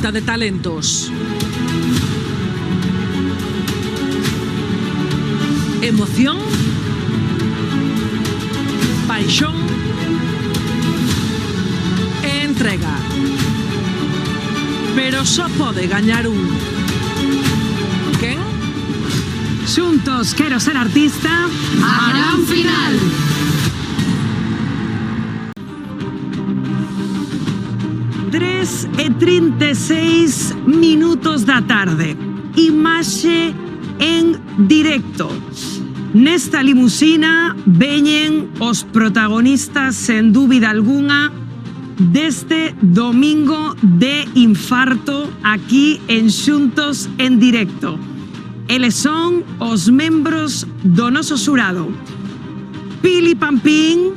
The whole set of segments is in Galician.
falta de talentos. Emoción, paixón e entrega. Pero só pode gañar un. Quen? Xuntos Quero Ser Artista, a gran final. Tres e 36 minutos da tarde. Imaxe en directo. Nesta limusina veñen os protagonistas, sen dúbida algunha, deste domingo de infarto aquí en Xuntos en Directo. Eles son os membros do noso xurado. Pili Pampín,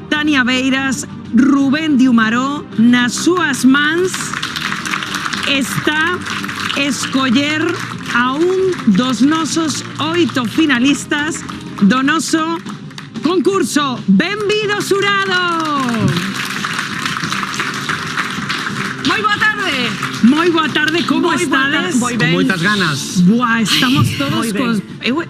Tania Beiras, Rubén Diumaró. Nas súas mans está escoller a un dos nosos 8 finalistas do noso concurso. Benvido, xurado! Moi boa tarde. Moi boa tarde, como estades? Moi ben. Con moitas ganas. Buah, estamos todos moi ben. cos...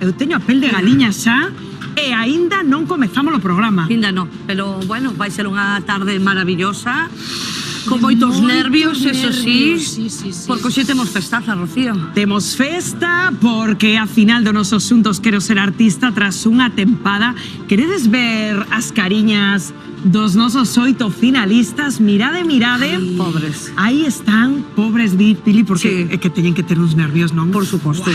Eu teño a pel de galiña xa e aínda non comezamos o programa. Ainda non, pero bueno, vai ser unha tarde maravillosa, con moitos nervios, eso sí, porque hoxe temos festaza, Rocío. Temos festa porque a final do noso Xuntos Quero Ser Artista tras unha tempada. Queredes ver as cariñas dos nosos 8 finalistas? Mirade, mirade. Ay, pobres. Aí están, pobres, Pili, porque Sí. é que teñen que ter uns nervios, non? Por suposto.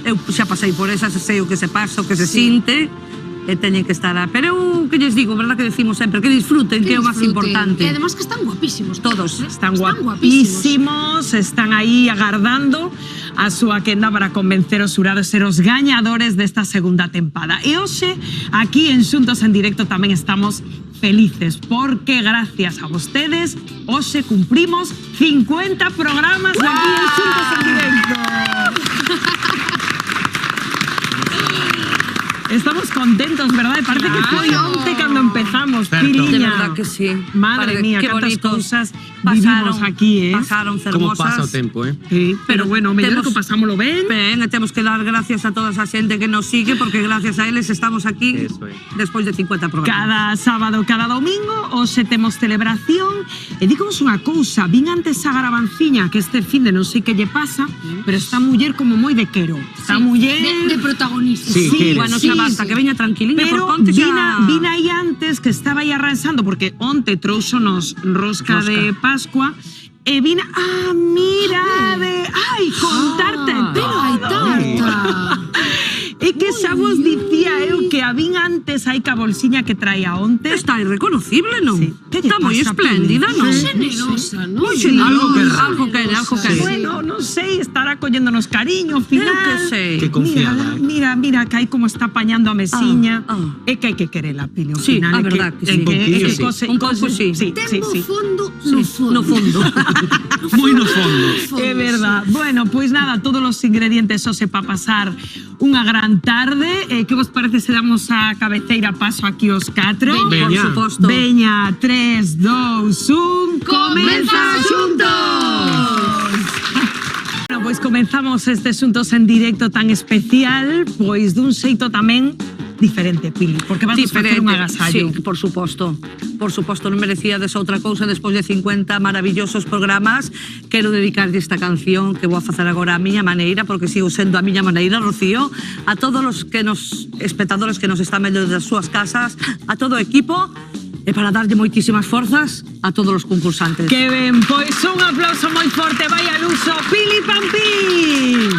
Eu xa pasei por esas, sei o que se pasa, o que se sinte, e teñen que estar a... Pero eu que lles digo, verdad que decimos sempre, que disfruten, que é o máis importante. E además que están guapísimos Todos. Están guapísimos, están aí agardando a súa quenda para convencer os xurados ser os gañadores desta segunda tempada. E hoxe, aquí en Xuntos en Directo tamén estamos felices, porque gracias a vostedes, hoxe cumprimos 50 programas aquí en Xuntos en Directo. Estamos contentos, verdade? Parece que foi onte cando empezamos, Certo. Piliña. De verdad que sí. Madre mía, qué cantas bonitos cousas vivimos aquí, Pasaron Como fermosas. pasa o tempo, Sí, pero bueno, mellor temos- que pasámoslo ben. Ben, e temos que dar gracias a toda esa xente que nos sigue, porque gracias a eles estamos aquí Eso é. despois de 50 programas. Cada sábado, cada domingo, hoxe temos celebración. E dígonos unha cousa, vin antes a Garabanciña, que este fin de non sei que lle pasa, pero esta muller como moi de quero. Esta muller... de protagonista. Sí, que eres. Bueno, xa basta, que veña tranquiliña, Pero por ponte xa... vin aí antes que estaba aí arrasando, porque onte trouxonos rosca de Pascua, e vin... Ah, mirade! Ai, con tarta e Pero hai tarta. É que xa vos dicía eu que a vin antes aí ca bolsiña que traía onte. Está irreconocible, non? Sí. Que lle Está moi pasa, espléndida, Pili? non? Generosa, ¿no? Moi generosa. Algo quere. Algo quere. Bueno, non sei, estará colléndonos cariño ao final. Eu que sei. Que confiada. Mira, que aí como está apañando a mesiña. Ah, ah. É que hai que querela, Pili, ao Sí, final. a verdad que sí. Un pouquinho, sí. Un pouco sí. Sí. Fondo no fondo. No fondo. Moi no fondo. É verdad. Bueno, pois nada, todos os ingredientes hoxe para pasar unha gran tarde. Que vos parece se damos a cabeceira paso aquí os 4? Por Veña. suposto. Veña, 3, 2, 1, ¡Comeza Xuntos! Bueno, pois comenzamos este Xuntos en Directo tan especial, pois dun xeito tamén diferente, Pili, porque vas a facer un agasallo. Sí, por suposto. Por suposto, non merecíades outra cousa despois de 50 maravillosos programas. Quero dedicarlle esta canción que vou a facer agora a miña maneira, porque sigo sendo a miña maneira, Rocío, a todos os que espectadores que nos están vendo desde as súas casas, a todo o equipo, e para darlle moitísimas forzas a todos os concursantes. Que ben, pois un aplauso moi forte, vai al uso, Pili Pampín!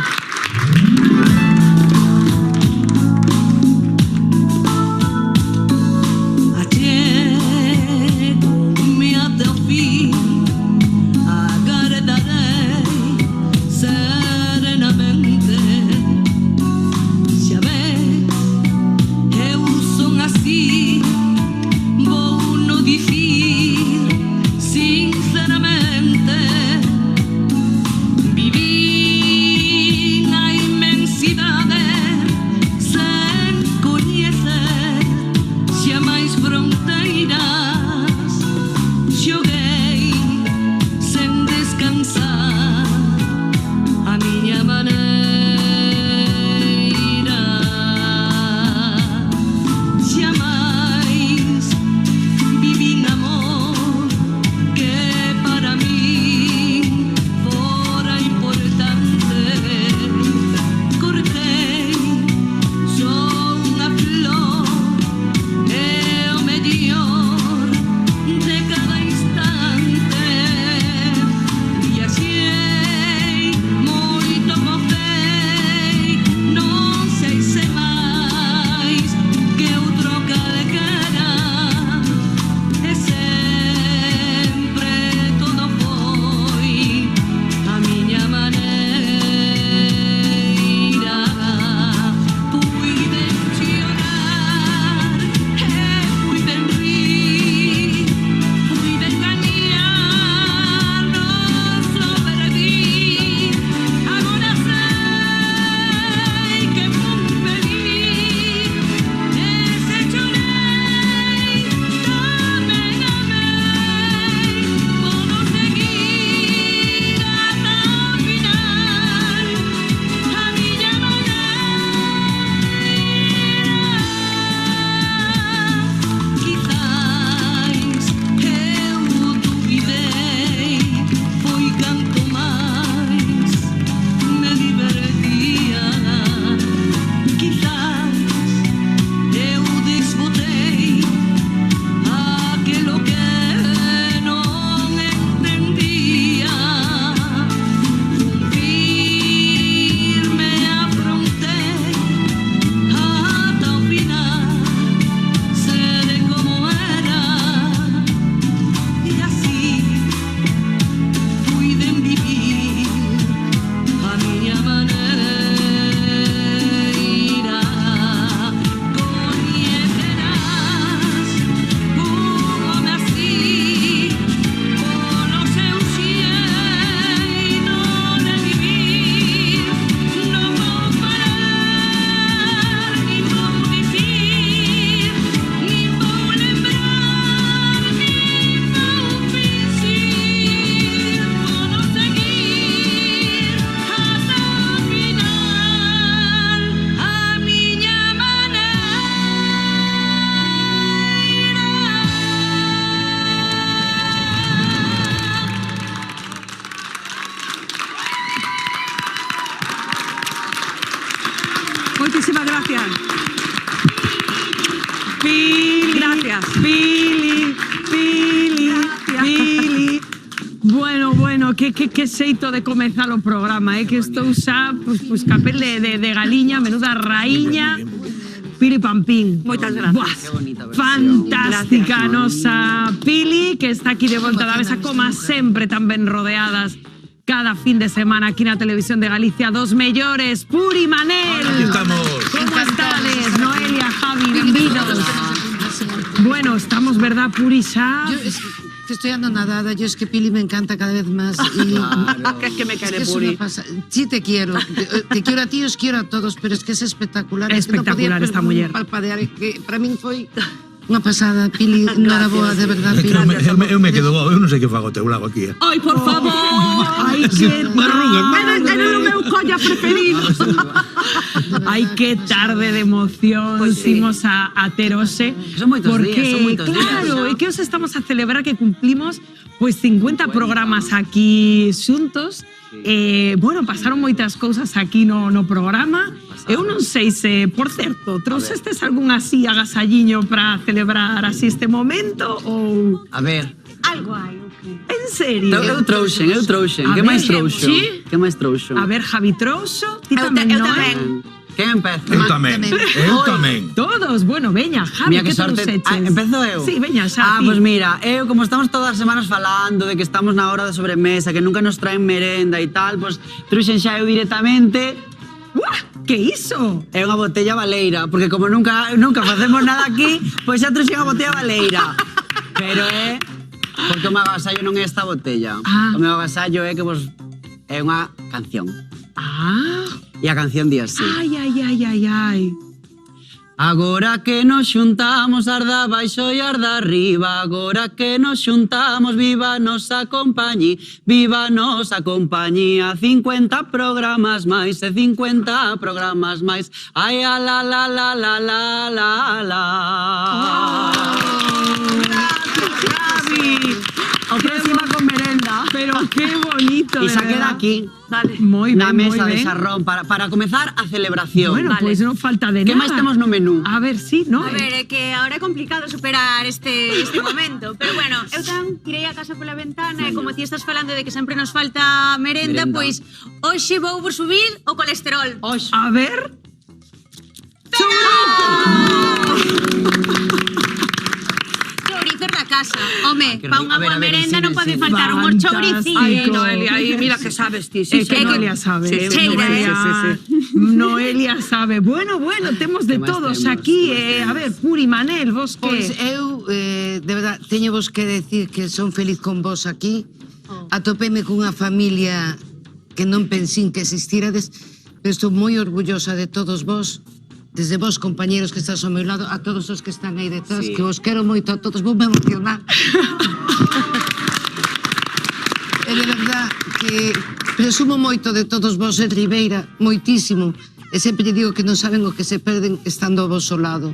Sinceramente, vivir Moitísimas gracias. Pili, Gracias. Pili, Pili, Pili. Bueno, que xeito de comezar o programa, que estou xa, pues capel de galiña, menuda raíña, Pili Pampín. Moitas gracias. Buah, fantástica a nosa Pili, que está aquí de volta da mesa, como sempre, tan ben rodeadas cada fin de semana aquí na Televisión de Galicia, dos mellores, Puri, Manel. Aquí estamos. Como estades? Noelia, Javi, benvidos. Bueno, estamos, verdad, Puri, xa? Yo te estoy anonadada, yo es que Pili me encanta cada vez más. Y Que es que me quiere es Puri. una sí te quiero quiero a ti, os quiero a todos, pero es que es espectacular. Es espectacular esta muller. Palpadear, que para min foi unha pasada, Pili, nada boa, de verdad, É que Pili. eu me quedo boa, eu non sei que fago teu lago aquí. Ai, por favor. Ai, que Era o meu colla preferido. Ai, que tarde de emoción Pois sí. imos a ter hoxe. Son moitos porque, días, son moitos días, claro, xa. é que hoxe estamos a celebrar que cumplimos pues 50 programas aquí xuntos. Bueno, pasaron moitas cousas aquí no programa. Eu non sei se, por certo, trouxestes algún así agasalliño para celebrar así este momento ou... A ver, Algo hai. En serio? eu trouxen. A Que ver, máis trouxo? sí? Que máis trouxo? A ver, Javi trouxo, ti tamén, eu non? tamén. Quen empeza? Eu tamén. Todos, bueno, veña, Javi, Mira, que que sorte. trouxeches? Empezo eu? Sí, veña, xa, ti. Pues mira, eu, como estamos todas as semanas falando de que estamos na hora de sobremesa, que nunca nos traen merenda e tal, pues trouxen xa eu directamente. Uah, que iso? É unha botella baleira, porque como nunca facemos nada aquí, pois xa trouxe unha botella baleira. Pero é porque o meu agasallo non é esta botella. Ah. O meu agasallo é que vos é unha canción. Ah, E a canción di así. ai. Agora que nos xuntamos, arda baixo e arda arriba. Agora que nos xuntamos, viva nosa compañía. Viva nosa compañía. 50 programas máis e 50 programas máis. Ai, a la la la la la la la. Javi, O próxima con merenda. pero qué bonito, E de xa queda verdad. aquí. Dale. Moi Na ben, mesa moi de ben. xarrón para comezar a celebración. Bueno, Vale. pues non falta de Que nada. máis temos no menú? A ver, sí, ¿no? A ver, é que ahora é complicado superar este momento. Pero bueno, eu tan tirei a casa pola ventana e como ti estás falando de que sempre nos falta merenda, Merenda. pois hoxe vou por subir o colesterol. Oxe. A ver. Chourizos da casa. Home, que pa rico. unha A ver, boa a ver, merenda non ensina, pode ensina. faltar unhos Fantástico. chouriciños. Ai, Noelia, aí mira que sabes ti. Sí, Es que sí. Noelia sabe. Sí, cheira, Noelia, Noelia sabe. Bueno, temos de Que máis todos temos? aquí. A ver, Puri, Manel, vos Pois que... eu, de verdad, teño vos que decir que son feliz con vos aquí. Atopeme cunha familia que non pensín que existírades, pero estou moi orgullosa de todos vos, desde vos, compañeros que estás ao meu lado, a todos os que están aí detrás, Sí. que vos quero moito a todos, vou me emocionar. É de verdad que presumo moito de todos vos en Ribeira, moitísimo, e sempre lle digo que non saben o que se perden estando a vos ao lado.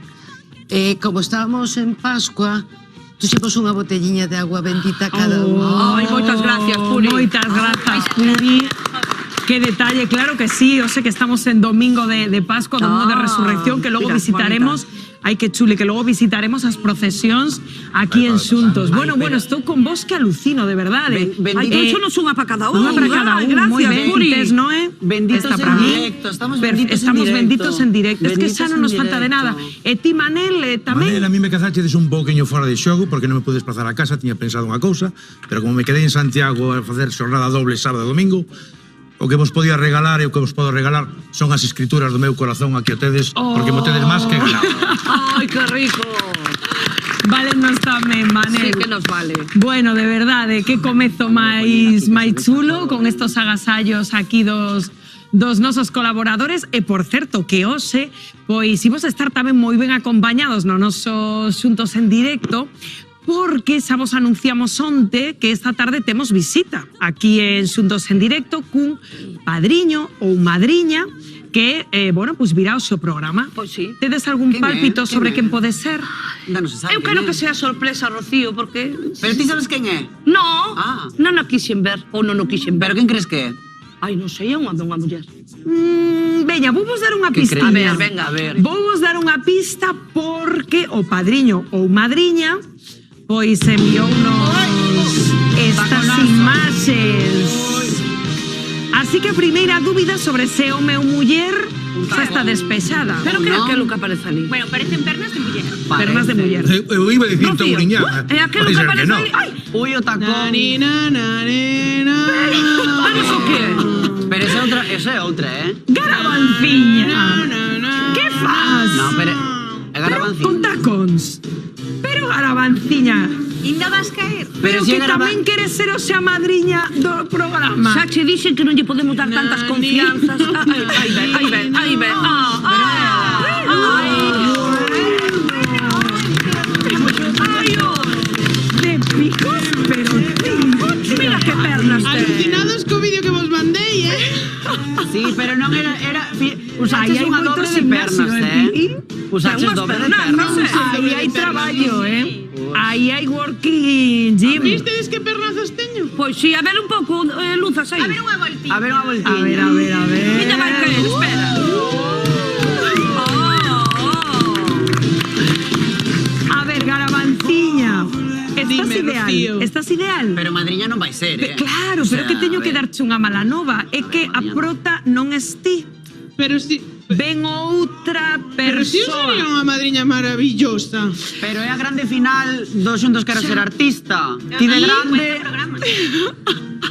Como estábamos en Pascua, tuxemos unha botelliña de agua bendita cada un. Ai, moitas gracias, Puri. Moitas grazas, Puri. Qué detalle, claro que sí. Yo sé que estamos en domingo de Pascua, domingo de Resurrección, que luego mira, visitaremos. Ay, qué chuli, que luego visitaremos as procesións aquí en Xuntos. Bueno, estou con vos que alucino, de verdade. Ben- Ai, bendito- então unha para cada un. Unha para cada un. Gracias, Moi ben, Puri. Tes, Noé. Benditos Esta en para mí. directo, estamos benditos en Estamos directo. benditos en directo. Es que xa Benditos non nos en falta de nada. directo. E ti, Manel, tamén? Manel, a mí me cazachedes un pouquinho fora de xogo porque non me pude desplazar a casa, tiña pensado unha cousa, pero como me quedei en Santiago a facer xornada doble sábado e domingo, o que vos podía regalar e o que vos podo regalar son as escrituras do meu corazón aquí o tedes, porque mo tedes máis que ganado. Ai, que rico. Válenos tamén, Manel. Sí, que nos vale. Bueno, de verdade, que comezo máis chulo con estos agasallos aquí dos nosos colaboradores e, por certo, que hoxe, pois, imos estar tamén moi ben acompañados no noso Xuntos en Directo, porque xa vos anunciamos onte que esta tarde temos visita aquí en Xuntos en Directo cun padriño ou madriña que, pues virá o seu programa. Pois sí. Tedes algún Quen é? pálpito Quen sobre é? quen pode ser? Non se sabe Eu quen quero é. que sea sorpresa, Rocío, porque... Pero ti sabes quen é? No, Ah. non o quixen ver, ou non o quixen ver. Pero quen crees que é? Ai, non sei, é unha muller. Veña, vou vos dar unha Que pista. creíble. Venga, a ver. Vou vos dar unha pista porque o padriño ou madriña pois enviounos estas imaxes. Así que a primeira dúbida sobre se home ou muller xa está despexada. Pero que é aquilo que aparece ali? Bueno, parecen pernas de muller. Pernas de muller. Eu iba a dicir Rocío, tauriñá. é aquilo que aparece ali? Ai, Uy, o tacón. pero iso que é? Pero esa é outra, eh? Garavanciña. Que faz? No, pero... É Pero Garavanciña. con tacóns. Pero Garavanciña, Inda vas caer. pero si que é Garava- tamén quere ser o xa madriña do programa. Xa che dixen que non lle podemos dar tantas confianzas. Aí ven. De picos, pero Mira que pernas ten. Alucinados co vídeo que vos mandei, Sí, pero non era... Aí Usaches hai unha moito doble de gimnasio, pernas, eh? Usaches Unhas doble de pernas, pernas. non sei. Aí hai traballo, Aí hai working gym. Vistedes que pernazas teño? Pois si, a ver un pouco, luzas aí. A ver unha voltiña. A ver unha voltiña. A ver. Miña vai caer, espera. A ver, Garavanciña. Estás Dime, ideal. Rocío. Estás ideal. Pero madriña non vai ser, eh? Claro, O pero sea, que teño a que ver. darche unha mala nova. É que a prota non es ti. Pero si... Ven outra Pero si eu sería persoa. unha madriña maravillosa. Pero é a grande final dos xuntos quero ser artista. Ti de grande...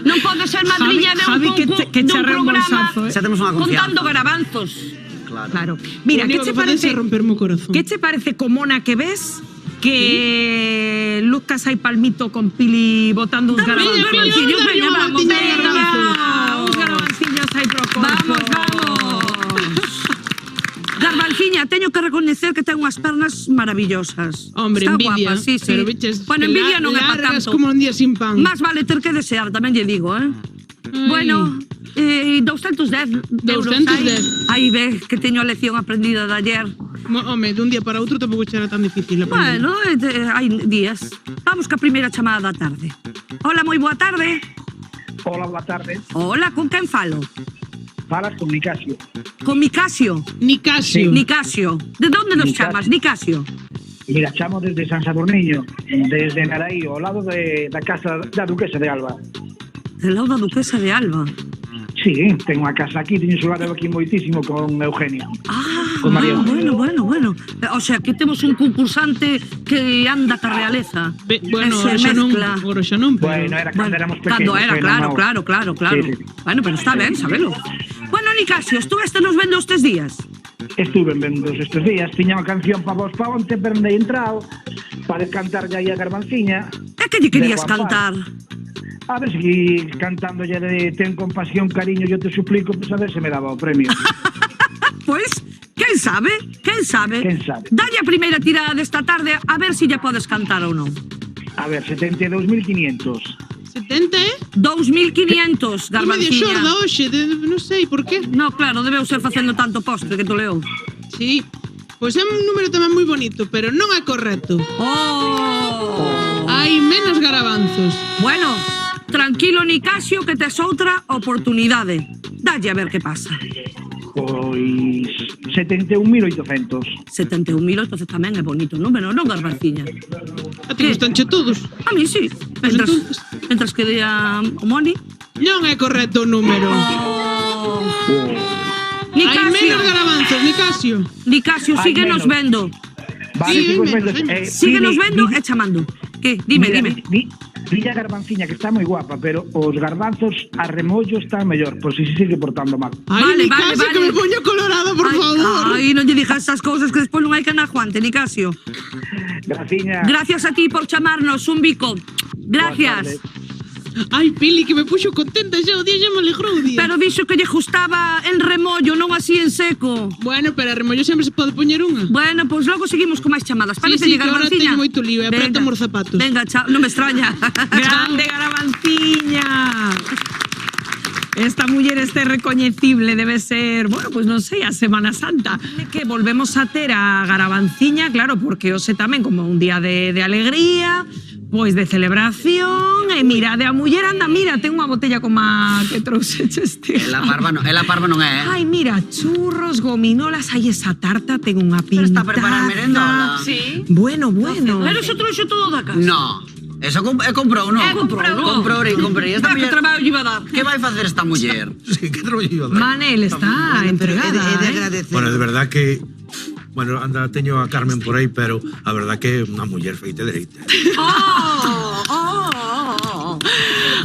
Non pode ser madriña de un Javi, que concurso, che dun programa reembolsazo, Xa temos unha confianza. contando garabanzos. Claro. Mira, O que único che que podes parece? é romperme o corazón. Que che parece comona que ves? Que Lucas hai palmito con Pili botando uns Veña, garbanzos. veña, Veña, unha vamos, voltiña de veña, garbanzos. Uns garbanciños aí pro corpo. Vamos. Garbanciña, teño que recoñecer que ten unhas pernas maravillosas. Hombre, Está envidia. guapa, sí. Pero biches, Bueno, que envidia non é pa largas tanto. como un día sin pan. Más vale ter que desear, tamén lle digo, eh? Bueno, 210 euros 210. aí ve que teño a lección aprendida de ayer. Home, dun día para outro tampouco era tan difícil aprender. Bueno, hai días. Vamos ca primeira chamada da tarde. Hola, moi boa tarde. Hola, boa tarde. Hola, con quen falo? Falas con Nicasio. Con Nicasio. Nicasio. Nicasio. De onde nos Nicasio. chamas, Nicasio? Mira, chamo desde San Sadurniño, desde Naraí, ao lado da casa da Duquesa de Alba. De lado da Duquesa de Alba. Sí, tengo unha casa aquí, teño xogado aquí moitísimo con Eugenia. Ah, Con María. bueno. O sea, que temos un concursante que anda ca realeza. Bueno, E se mezcla. agora xa non, pero... Bueno, era cando éramos pequenos. Cando era, non, claro. Sí, sí. Bueno, pero está ben, sabelo. Bueno, Nicasio, estuveste nos vendo estes días? Estuve vendo estes días, tiña unha canción para vos pa onte, pero non he entrado para cantar aí a Garbanciña. É que lle querías De Juan cantar? A ver si cantándolle de Ten compasión, cariño, yo te suplico, pues a ver se me daba o premio. Pois, quen sabe? Quen sabe? Dalle a primeira tirada desta tarde a ver se lle podes cantar ou non. A ver, 72.500. 70, eh? 2.500, Tô medio xorda Garbanciña. hoxe, non sei por qué. No, claro, debeu ser facendo tanto postre que toleou. Sí. Pois é un número tamén moi bonito, pero non é correcto. Oh! Hai menos garabanzos. Bueno, tranquilo, Nicasio, que tes outra oportunidade. Dalle a ver que pasa. Pois 71.800. 71.800 tamén é bonito número, non, Garbanciña? A ti gustanche todos. A mí sí. Mentras que dea o Moni. Non é correcto o número. Oh. Hai Nicasio, menos garabanzos, Nicasio. Nicasio, Hai síguenos menos. vendo. Vale, Sí, sigo hai vendo. menos. Síguenos vendo e chamando. Que? Dime. Dille a Garbanciña que está moi guapa, pero os garbanzos a remollo están mellor, por si se sigue portando mal. Ai, Vale, Nicasio, vale. que me poño colorado, por favor. Ai, non lle digas esas cousas que despois non hai que na aguante, Nicasio. Graciña. Gracias a ti por chamarnos, un bico. Gracias. Ai, Pili, que me puxo contenta xa, o día xa me alegrou o día. Pero dixo que lle gustaba en remollo, non así en seco. Bueno, pero a remollo sempre se pode poñer unha. Bueno, pois logo seguimos con máis chamadas. Sí, sí, que ahora teño moito lío, e apretame os zapatos. Venga, chao, non me extraña. Grande Garavanciña. Esta muller este recoñecible debe ser, bueno, pues non sei, a Semana Santa. Que volvemos a ter a Garavanciña, claro, porque hoxe tamén como un día de alegría, pois de celebración, e mirade a muller anda, mira, ten unha botella como a que trouxeches ti. Ela parva non é, Ai, mira, churros, gominolas, ai, esa tarta ten unha Pero pintada. está preparada merendola. Sí. Bueno. Pero eso trouxo todo da casa. No, eso comprou, non? Comprei. Esta Que muller, traballo lle iba a dar. que vai facer esta muller? Sí, que traballo iba a dar. Manel está entregada, É de agradecer. Bueno, de verdad que... Bueno, anda, teño a Carmen por aí, pero a verdad que é unha muller feita dereita.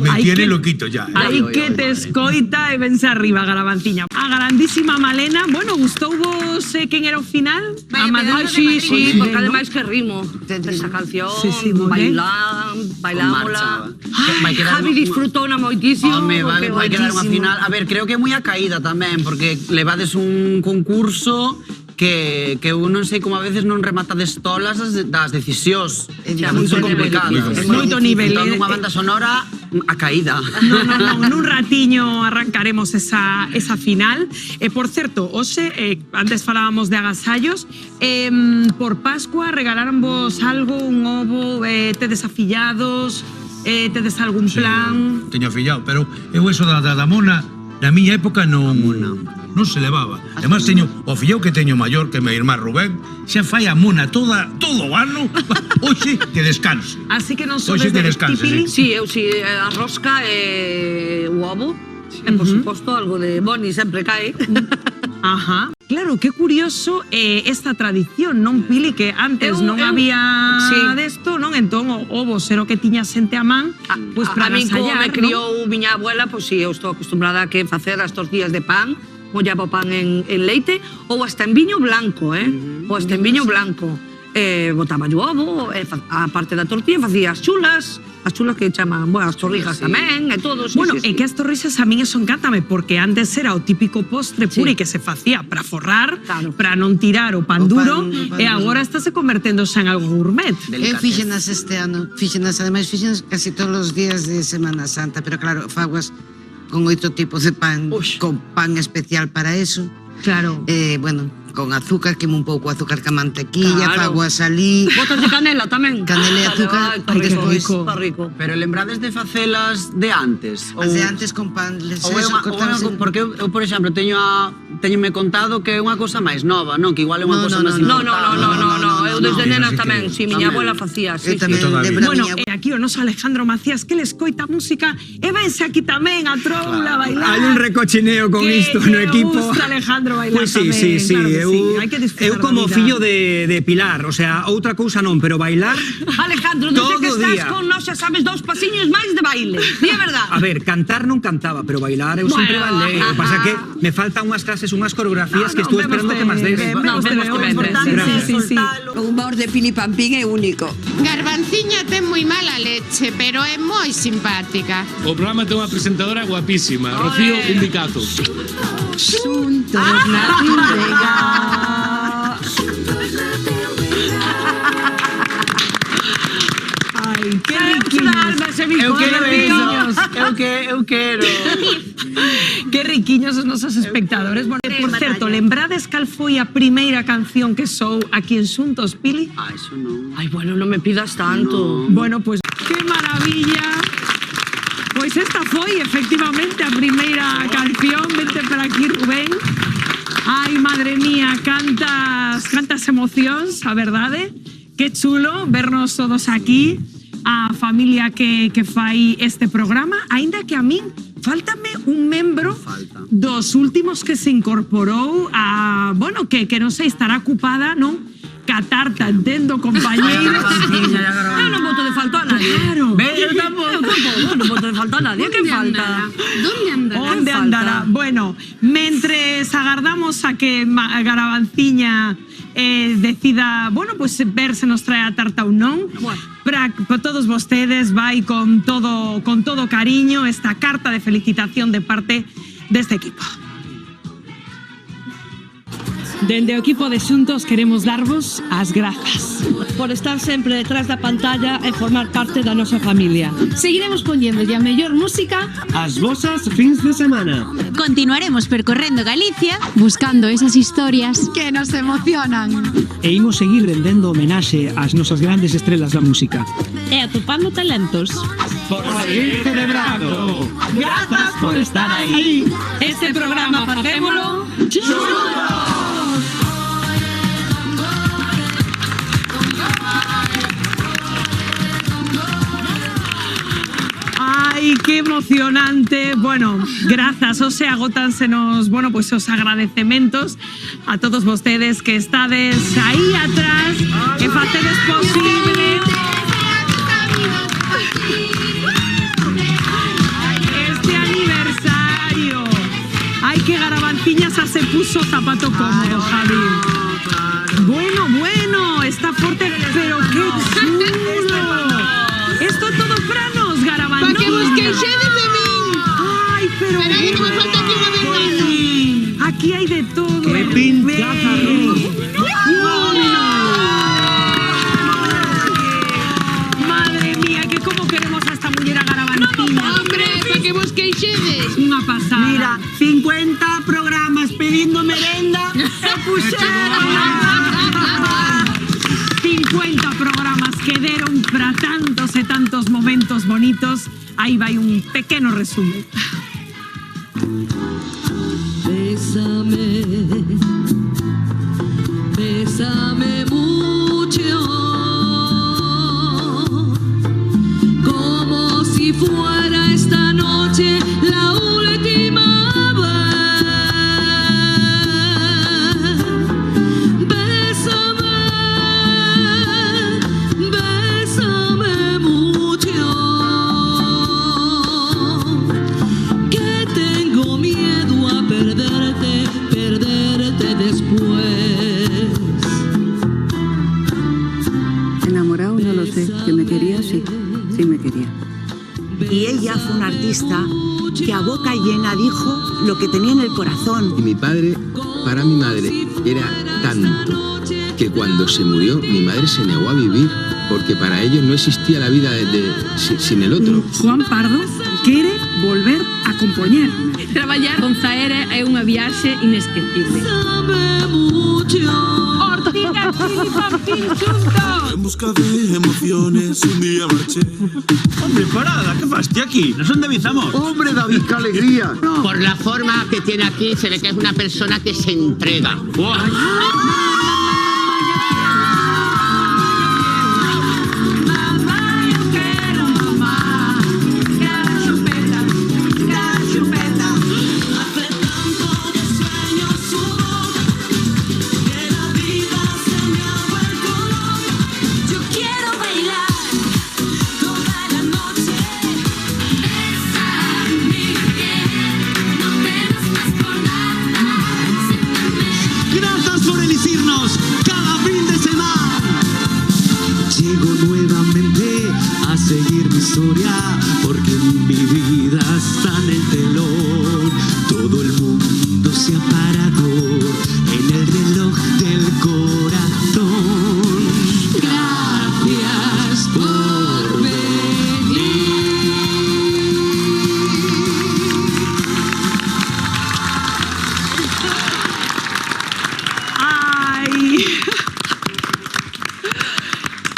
Me Hai tiene que- loquito ya. Hai que te escoita e vense arriba, Garavantiña. A grandísima Malena, bueno, gustouvos quen era o final? Vaya A Madrid, pedazo de Sí, Madrid. porque ademais que rimo esa canción, Sí, moi ben. bailámola. Vai quedar Javi disfrutouna moitísimo. Home, porque vai quedar unha moitísimo. final. A ver, creo que é moi acaída tamén, porque levades un concurso que eu non sei como a veces non remata de estolas das decisións. Moi Son complicadas. Moito nivel, Entón, unha banda sonora acaída. Non, nun ratiño arrancaremos esa final. E, por certo, hoxe, antes falábamos de agasallos, por Pascua regalaron vos algo, un ovo, tedes afillados, tedes algún plan? Teño fillado, pero eu eso da mona, na miña época non se levaba. Además teño o fillao que teño maior, que é meu irmán Rubén, xa fai a mona todo o ano, hoxe que descanse. Así que non Hoxe sodes que de descanse, Pipili? Sí, eu si a rosca e o ovo. E, por suposto, algo de Boni sempre cae. Ajá. Claro, qué curioso esta tradición, non, Pili, que antes non había sí. desto, non? Entón, o ovo ser o que tiña xente a man, pois para a min como agasallar, me non? criou miña abuela, pois si eu estou acostumbrada a que facer as tortillas de pan, mollaba o pan en leite, ou hasta en viño blanco, ou hasta en viño blanco. Botaba o ovo, a parte da tortilla, facía as chulas que chaman, bueno, as torrijas tamén, e todo. Sí, Bueno, sí, é que as torrixas a min eso encántame, porque antes era o típico postre puri que se facía para forrar, Claro. para non tirar o pan O pan- duro, o pan e duro. agora está se convertendo xa en algo gourmet. Eu fíxenas este ano, ademais fíxenas casi todos os días de Semana Santa, pero claro, faguas con 8 tipos de pan, con pan especial para eso. Claro. Bueno, con azúcar, quemo un pouco azúcar ca mantequilla, Claro. faguas ali. Botas de canela tamén. Canela e azúcar, Ai, que rico, despois- está rico. Pero lembrades de facelas de antes? As de antes con pan, Ou é porque eu, por exemplo, teñome contado que é unha cousa máis nova, non? Que igual é unha cousa máis No, importada. eu desde nena Así que- tamén, si, miña Tamén. abuela facía, Eu sí, tamén todavía. lembro a Bueno, miña aquí o noso Alejandro Macías, que le escoita música, e vense aquí tamén a troula a bailar. Hai un recochineo con Que isto no lle equipo. gusta Alejandro bailar Pois sí, tamén, sí, claro que eu, sí, hai que disfrutar eu como da vida. fillo de Pilar, o sea, outra cousa non, pero bailar Alejandro, desde todo que o estás día. con nós xa sabes 2 pasiños máis de baile. Di a verdad. A ver, cantar non cantaba, pero bailar eu sempre Bueno, bailei. O que pasa que me faltan unhas clases, unhas coreografías que estou esperando que máis des. No, vemos que vendes. Sí. O humor de Pili Pampín é único. Garbanciña ten moi mala leche, pero é moi simpática. O programa ten unha presentadora guapísima, Rocío Indicato. Xuntos na Tindega. Ai, que riquiños. Eu quero eso. Eu quero. Que riquiños os nosos espectadores. Bueno, por certo, lembrades cal foi a primeira canción que sou aquí en Xuntos, Pili? Ah, eso non. Ai, bueno, non me pidas tanto. Bueno, pues que maravilla. Pois esta foi efectivamente a primeira canción. Vente para aquí, Rubén. Ai, madre mía, cantas emocións, a verdade. Que chulo vernos todos aquí, a familia que fai este programa, aínda que a min faltame un membro dos últimos que se incorporou a, bueno, que non sei, estará ocupada, non? Catarta, entendo, compañeiros. Eu non boto de falta a nadie. Claro. Eu tampouco. Non boto de falta a nadie. Que falta? Onde andará? Bueno, mentres agardamos a que Garabanciña decida, bueno, pues ver se nos trae a tarta ou non. Para todos vostedes vai con todo cariño esta carta de felicitación de parte deste equipo. Dende o equipo de Xuntos queremos darvos as grazas. Por estar sempre detrás da pantalla e formar parte da nosa familia. Seguiremos poñéndolle a mellor música. As vosas fins de semana. Continuaremos percorrendo Galicia buscando esas historias que nos emocionan. E imos seguir rendendo homenaxe ás nosas grandes estrelas da música. e atopando talentos. Por seguir celebrando. Grazas por estar aí. Este programa facémolo ¡Ay, qué emocionante! Bueno, grazas, Ose, agótansenos, bueno, pues os agradecementos a todos vostedes que estades aí atrás, que facedes posible este aniversario. ¡Ay, que Garabanciña se puso zapato cómodo, Javi! Bueno, está fuerte, pero qué chulo. Esto todo franos, Garabanciña. Pa' que vos queixedes de min. Ay, pero Espera, que me falta aquí una ventana. aquí hay de todo. ¡Qué pintaza, Madre mía, que cómo queremos a esta muller a Garabanciña. Hombre, pa' que vos queixedes. Unha pasada. Mira, 50 programas pedindo merenda e puxeron 50 programas que deron para tantos e tantos momentos bonitos. Aí vai un pequeno resumen. Bésame, bésame mucho, como si fuera esta noche la última vez. Bésame, bésame mucho, que tengo miedo a perderte, perderte después. Enamorado no lo sé, que me quería, sí me quería. Y ella fue una artista que a boca llena dijo lo que tenía en el corazón. Y mi padre, para mi madre, era tanto que cuando se murió, mi madre se negó a vivir, porque para ellos no existía la vida sin el otro. Juan Pardo quere volver a compoñer. Traballar con Zaere é unha viaxe inesquecible. Ortiga, Chili, Pampín, Xuntos. En busca de emociones un día marché. Hombre, parada, ¿qué faste aquí? ¿No son de Bizamor? Hombre, David, qué alegría. Por la forma que tiene aquí, se ve que es una persona que se entrega. Gracias por elegirnos cada fin de semana. Llego nuevamente a seguir mi historia, porque mi vida está en el telón. Todo el mundo se ha parado en el reloj del corazón. Gracias por venir. ¡Ay!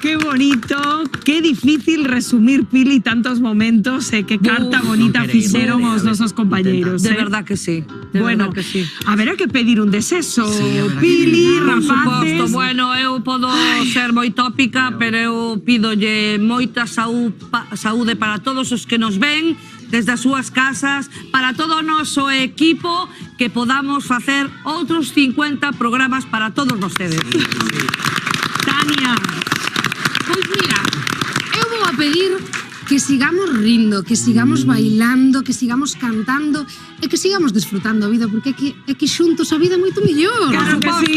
¡Qué bonito! ¡Qué difícil resumir, Pili, tantos momentos! ¡Qué carta bonita fixeron os nosos compañeros! De verdad que sí. De Bueno, verdad que sí. haberá que pedir un deseso. Por Pili, suposto, rapaces. bueno, eu podo ser moi tópica, pero eu pídolle moita saúde para todos os que nos ven desde as súas casas, para todo o noso equipo, que podamos facer outros 50 programas para todos vostedes. Tania. Pois mira, eu vou a pedir que sigamos rindo, que sigamos bailando, que sigamos cantando e que sigamos disfrutando a vida, porque é que xuntos a vida é moito mellor. Claro que sí.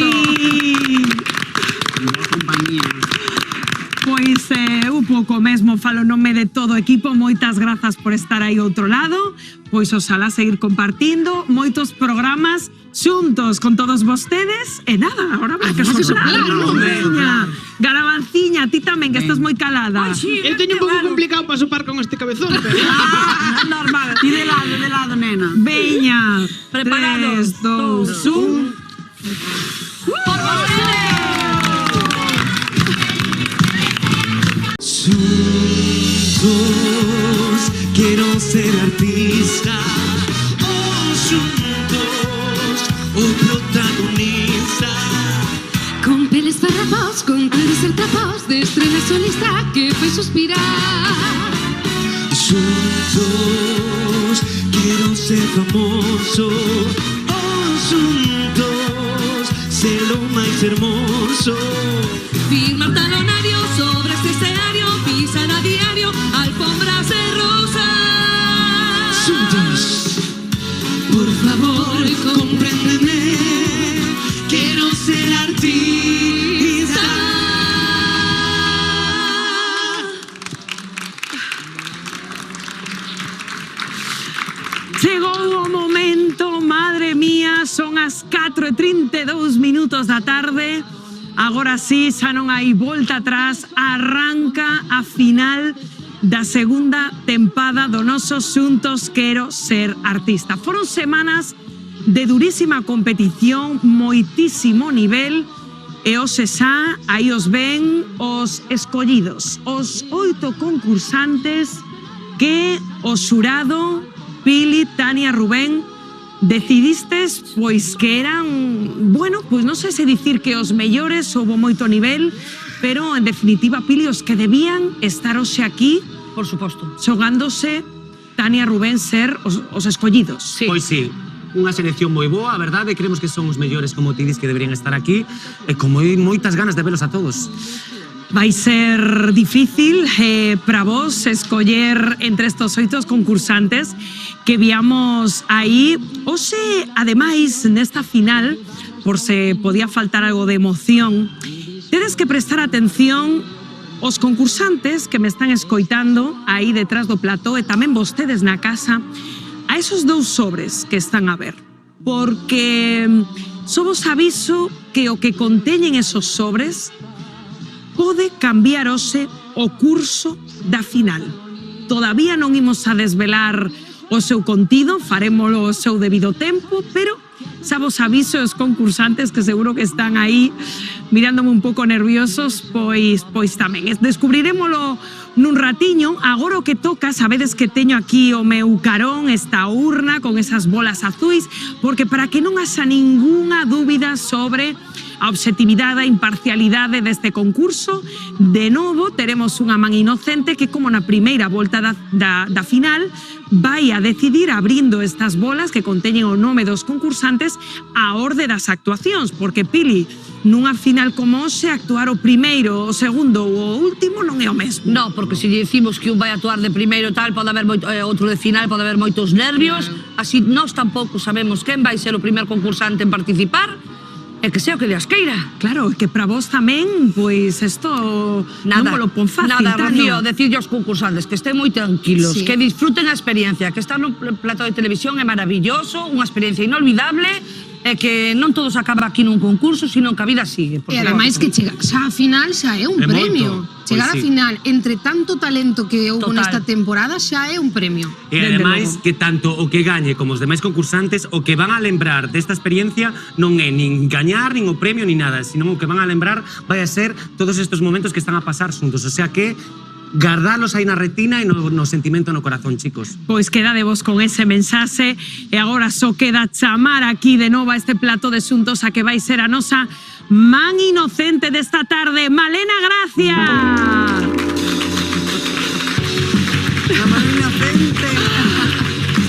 Pois eu pouco mesmo falo nome de todo o equipo. Moitas grazas por estar aí outro lado. Pois oxalá seguir compartindo moitos programas xuntos con todos vostedes. E nada, agora vai que soplar. Veña, Garabanciña, ti tamén, que estás moi calada. Eu teño un pouco complicado para sopar con este cabezón, pero... Normal. Ti de lado, nena. Veña. Preparados. 3, 2, 1. ¡Por vostedes! Juntos quiero ser artista, juntos o protagonista. Con peles farrapós, con claros e trapós de estrela solista que fai suspirar. Juntos quiero ser famoso, juntos ser lo máis hermoso. Firmar talonario sobre este escenario, pisar a diario alfombras de rosas. Juntos, por favor, compréndeme, quiero ser artista. Chegou o momento, madre mía, son as 4:32 da tarde. Agora sí, xa non hai volta atrás, arranca a final da segunda tempada do noso Xuntos Quero Ser Artista. Foron semanas de durísima competición, moitísimo nivel, e hoxe xa aí os ven os escollidos, os 8 concursantes que o xurado Pili, Tania, Rubén, decidistes pois que eran, bueno, pois non sei se dicir que os mellores, houbo moito nivel, pero en definitiva, Pili, os que debían estar hoxe aquí, por suposto, xogándose Tania, Rubén ser os escollidos. Sí. Pois sí, unha selección moi boa, a verdade, creemos que son os mellores, como ti dis, que deberían estar aquí, e con moitas ganas de velos a todos. Vai ser difícil para vos escoller entre estos 8 concursantes que viamos aí. Hoxe, ademais, nesta final, por se podía faltar algo de emoción, tedes que prestar atención os concursantes que me están escoitando aí detrás do plató e tamén vostedes na casa a esos 2 sobres que están a ver. Porque só vos aviso que o que conteñen esos sobres pode cambiar hoxe o curso da final. Todavía non imos a desvelar o seu contido, farémolo o seu debido tempo, pero xa vos aviso os concursantes que seguro que están aí mirándome un pouco nerviosos, pois tamén. Descubrirémolo nun ratiño. Agora o que toca, sabedes que teño aquí o meu carón, esta urna con esas bolas azuis, porque para que non haxa ningunha dúbida sobre a objetividade e imparcialidade deste concurso, de novo teremos unha man inocente que, como na primeira volta da final, vai a decidir, abrindo estas bolas que conteñen o nome dos concursantes, a orde das actuacións, porque, Pili, nunha final como hoxe, actuar o primeiro, o segundo ou o último non é o mesmo. No, porque se lle dicimos que un vai actuar de primeiro tal, pode haber outro de final, pode haber moitos nervios, así nós tampouco sabemos quen vai ser o primer concursante en participar, e que sea o que Dios queira. Claro, que para vos tamén, pois, isto non me lo pon fácil, Nada, Tania. Rocío, decirlle aos concursantes que estén moi tranquilos, Sí. que disfruten a experiencia, que estar no plató de televisión é maravilloso, unha experiencia inolvidable, e que non todo se acaba aquí nun concurso, sino que a vida sigue. E ademais que chegar xa a final xa é un É premio. moito. Chegar Pois a sí. final entre tanto talento que houve Total. nesta temporada xa é un premio. E ademais que tanto o que gañe como os demais concursantes, o que van a lembrar desta experiencia non é nin gañar, nin o premio, nin nada, sino o que van a lembrar vai a ser todos estes momentos que están a pasar xuntos, o sea que gardalos aí na retina e no sentimento no corazón, chicos. Pois quedadevos con ese mensaxe e agora só queda chamar aquí de novo a este plato de xuntos a que vai ser a nosa man inocente desta tarde, Malena Gracia. La man inocente.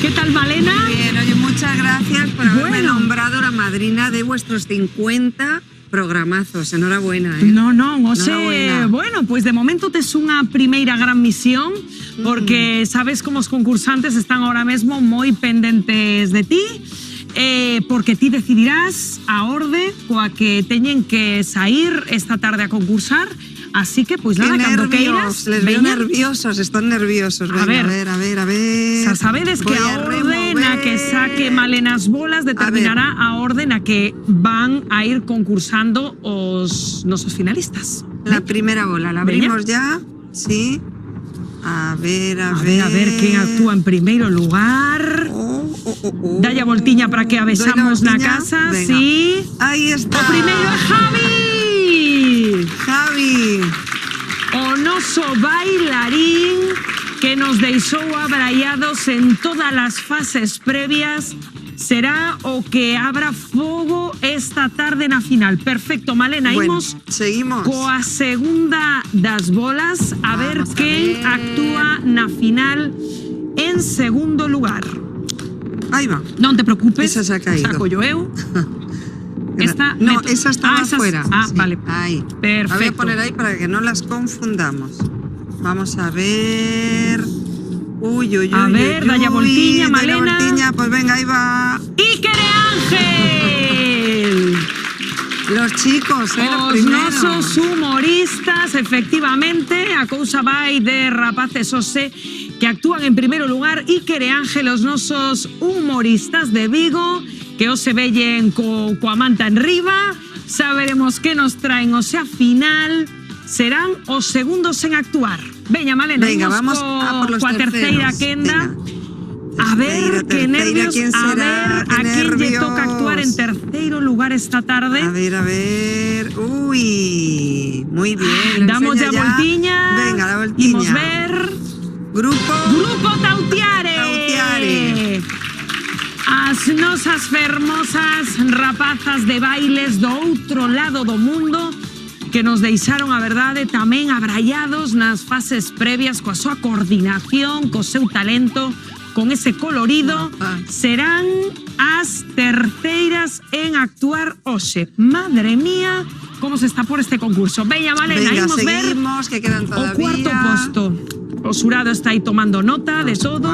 ¿Qué tal, Malena? Bien, oye, muchas gracias por haberme nombrado la madrina de vuestros 50 programazos. Enhorabuena, ¿eh? No, oxe, Enhorabuena. bueno, pois de momento tes unha primeira gran misión, porque sabes como os concursantes están ahora mesmo moi pendentes de ti, porque ti decidirás a orde coa que teñen que sair esta tarde a concursar, así que, pois nada, cando queiras, Les veo veña. nerviosos, están nerviosos. A Venga, ver. a ver. Xa sabedes que Voy a orde na que saque remover. Malenas bolas determinará a orde na que van a ir concursando os nosos finalistas. La primera bola, la Veña. abrimos ya. Sí. A ver. A ver quen actúa en primeiro lugar. Dalle a voltiña para que a Doy la besamos na voltiña. casa. Venga. Sí. Ahí está. O primeiro é Javi. Javi. O noso bailarín que nos deixou abraiados en todas as fases previas será o que abra fogo esta tarde na final. Perfecto, Malena, Bueno, imos seguimos. coa segunda das bolas a ver quen actúa na final en segundo lugar. Ahí va. Non te preocupes, Esa se ha caído. saco yo eu. Esta No, meto- esa estaba esas- fuera. Ah, Sí, vale. Ahí. Perfecto. La voy a poner ahí para que no las confundamos. Vamos a ver. Uy, uy, uy. A ver, uy, dalla uy, voltiña, dalla Malena. voltiña, pues venga, ahí va. Iker Ángel. Los chicos, lo Os primero. nosos humoristas, efectivamente, a cousa vai de rapaces ose que actúan en primeiro lugar. Iker e Ángel, os nosos humoristas de Vigo, que os se vellen coa manta en riba. Saberemos que nos traen, o sea, final serán os segundos en actuar. Veña, Malena, Venga, imos vamos a por los coa terceira terceros. quenda. A ver, qué terceira, nervios. ¿quién A será? ver, Qué a quién lle nervios. toca actuar en terceiro lugar esta tarde. A ver. Uy, muy bien. lo Damos enseña ya voltiña. Venga, la voltiña. Imos ver. Grupo Tautiare. Tautiare. As nosas fermosas rapazas de bailes do outro lado do mundo que nos deixaron, a verdade, tamén abraiados nas fases previas coa súa coordinación, co seu talento, con ese colorido, serán as terceiras en actuar hoxe. Madre mía, como se está por este concurso. Veña, Malena, Venga, imos ver seguimos, que quedan o todavía. cuarto posto. O xurado está aí tomando nota de todo.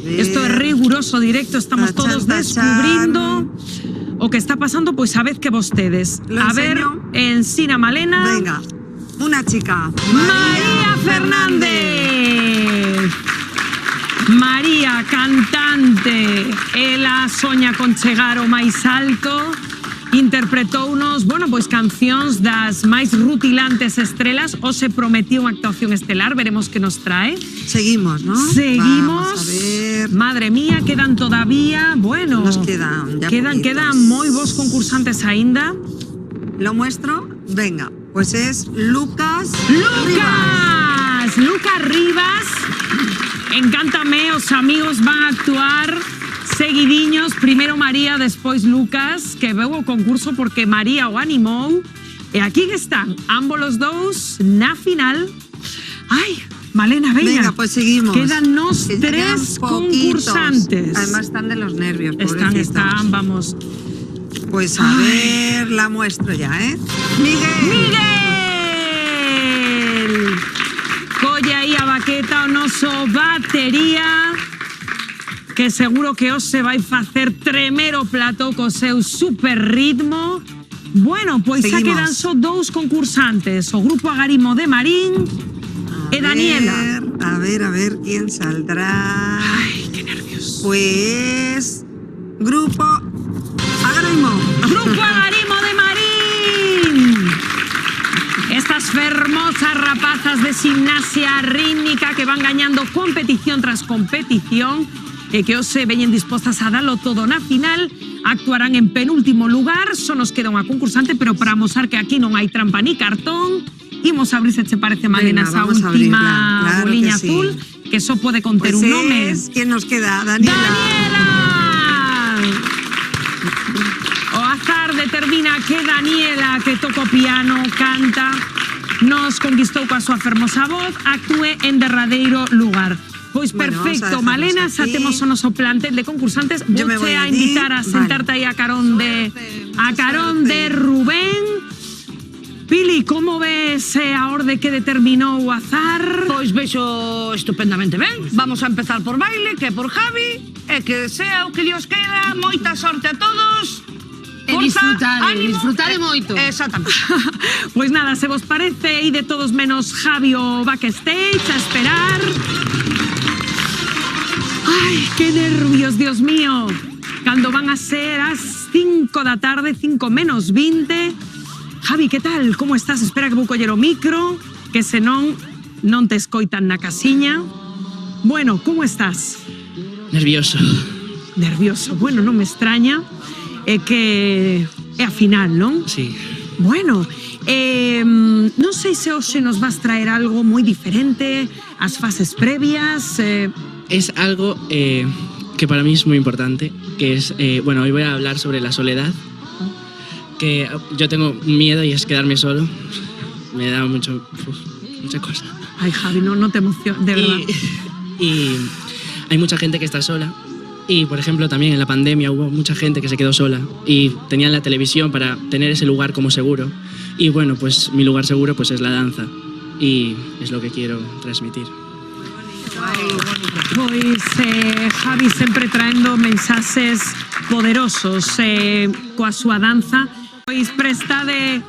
Esto es riguroso directo, estamos todos descubrindo o que está pasando, pues a vez que vostedes. Lo A ver, enseño. ensina Malena. Venga, una chica. María Fernández. María, cantante. Ela soña con chegar ao máis alto. Interpretounos, bueno, pois cancións das máis rutilantes estrelas. O se prometió unha actuación estelar, veremos que nos trae. Seguimos, ¿no? Seguimos. Vamos a ver. Madre mía, quedan todavía, bueno, Nos quedan ya quedan poquitos. moi bons concursantes aínda. ¿Lo muestro? Venga, pues es Lucas. Lucas Rivas. Encántame, os amigos van a actuar seguidiños, primeiro María, despois Lucas, que veu o concurso porque María o animou. E aquí están, ambos los dous na final. Ai, Malena, veña. Venga, pues seguimos. Quedan nos Que ya quedan tres poquitos. concursantes. Además están de los nervios, Están, pobrecitos. vamos. Pues a ver, la muestro ya, ¿eh? Miguel. Colle aí a baqueta o noso batería, que seguro que os se vai facer tremer o plato co seu super ritmo. Bueno, pois xa Seguimos. quedan só dous concursantes, o Grupo Agarimo de Marín e Daniela. A ver quién saldrá. Ay, qué nervios. Pues Grupo Agarimo. Grupo Agarimo de Marín. Estas fermosas rapazas de gimnasia rítmica que van gañando competición tras competición e que os se veñen dispostas a dalo todo na final, actuarán en penúltimo lugar. Só nos queda unha concursante, pero para mostrar que aquí non hai trampa ni cartón, imos abrir, se che parece, Malena, esa vamos a última abrirla, claro boliña que sí. azul, que só pode conter Pues un nome. ¿quién nos queda? Daniela. O azar determina que Daniela, que toca o piano, canta, nos conquistou coa súa fermosa voz, actúe en derradeiro lugar. Pois Bueno, vamos a perfecto, dejarnos Malena, xa aquí. temos o noso plantel de concursantes. Yo me Vouche voy a allí. invitar a sentarte aí a carón de Rubén. Pili, como ves a orde que determinou o azar? Pois vexo estupendamente ben. Vamos a empezar por baile, que por Javi, e que sea o que Dios queira. Moita sorte a todos. E disfrutade moito. Exactamente. Pois nada, se vos parece, e de todos menos Javi o backstage a esperar. Ai, que nervios, Dios mío. Cando van a ser as 5 da tarde, 5 menos 20. Javi, que tal? Como estás? Espera que vou coller o micro, que senón non te escoitan na casiña. Bueno, como estás? Nervioso. Nervioso. Bueno, non me extraña. É que é a final, non? Sí. Bueno, Non sei se hoxe nos vas traer algo moi diferente, as fases previas... Es algo que para mí es muy importante, que es, bueno, hoy voy a hablar sobre la soledad, que yo tengo miedo y es quedarme solo, me da mucha cosa. Ay, Javi, no te emociones, de verdad. Y hay mucha gente que está sola. Y, por ejemplo, también en la pandemia hubo mucha gente que se quedó sola y tenían la televisión para tener ese lugar como seguro. Y bueno, pues mi lugar seguro pues es la danza y es lo que quiero transmitir. Pois Javi sempre traendo mensaxes poderosos coa súa danza. Pois prestade...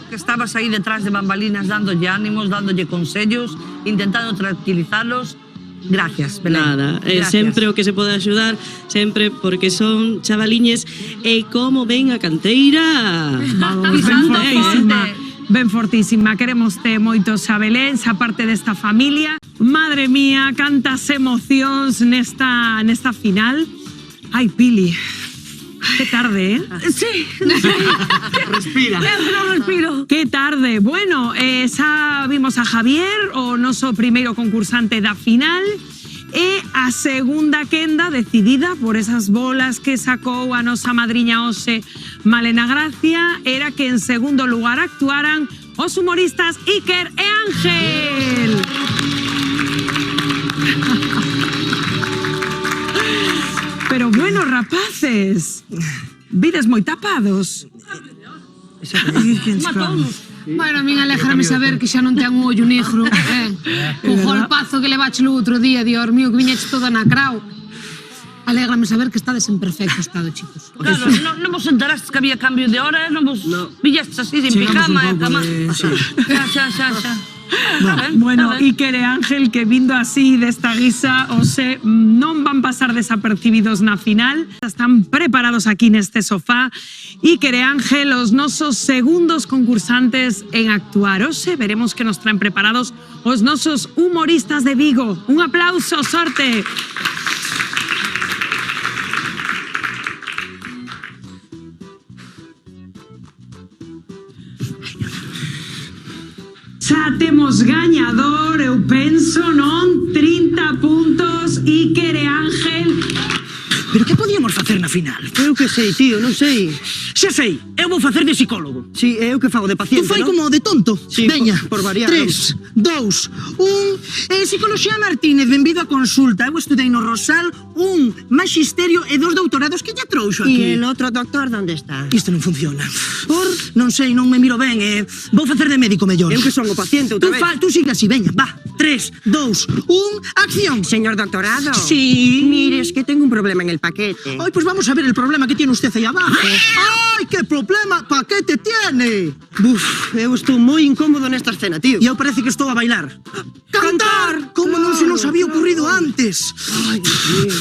Que estabas aí detrás de bambalinas dándolle ánimos, dándolle consellos, intentando tranquilizalos. Gracias, Belén. Nada, Gracias. sempre o que se pode axudar, sempre porque son chavaliñes e como ven a canteira. Vamos, ben fortísima, queremoste moito xa Belén, xa parte desta familia. Madre mía, cantas emocións nesta final. Ai, Pili, que tarde, Sí. Respira. Non respiro. Que tarde. Bueno, xa vimos a Javier, o noso primeiro concursante da final, e a segunda quenda decidida por esas bolas que sacou a nosa madriña hoxe, Malena Gracia, era que en segundo lugar actuaran os humoristas Iker e Ángel. Pero bueno, rapaces, vides moi tapados. Bueno, a min alégrame saber que xa non ten un ollo negro, o golpazo que levache o outro día, Dios mío, que viñeche toda nacrao. Alégrame saber que estades en perfecto estado, chicos. Claro, non vos enterastes que había cambio de hora, non vos villastes así, sin pijama, e cama. Xa. Bueno, Iker e Ángel, que vindo así desta guisa, ose non van pasar desapercibidos na final. Están preparados aquí neste sofá. Iker e Ángel, os nosos segundos concursantes en actuar. Ose veremos que nos traen preparados os nosos humoristas de Vigo. Un aplauso, sorte. Xa temos gañador, eu penso, non? 30 puntos, Iker e Ángel. Pero que podíamos facer na final? Eu que sei, tío, non sei. Xa sei, eu vou facer de psicólogo. Si, eu que fago de paciente, Tú fai non? como de tonto. Sí, Veña, por variar. 3, 2, 1... Psicología Martínez, benvido a consulta. Eu estudei no Rosal, un magisterio e 2 doutorados que lle trouxo aquí. E el outro doctor, onde está? Isto non funciona. Por? Non sei, non me miro ben. Vou facer de médico mellor. Eu que son o paciente outra vez. Tú sigue así, veña, va. 3, 2, 1, acción. Señor doctorado. Sí. Mire, es que tengo un problema en el paquete. Ay, pues vamos a ver el problema que tiene usted ahí abajo. ¡Ay, qué problema! ¿Paquete tiene? Buf, eu estou moi incómodo nesta escena, tío. E eu parece que estou a bailar. ¡Cantar! Como non se nos había ocurrido antes. Ay, Dios mío.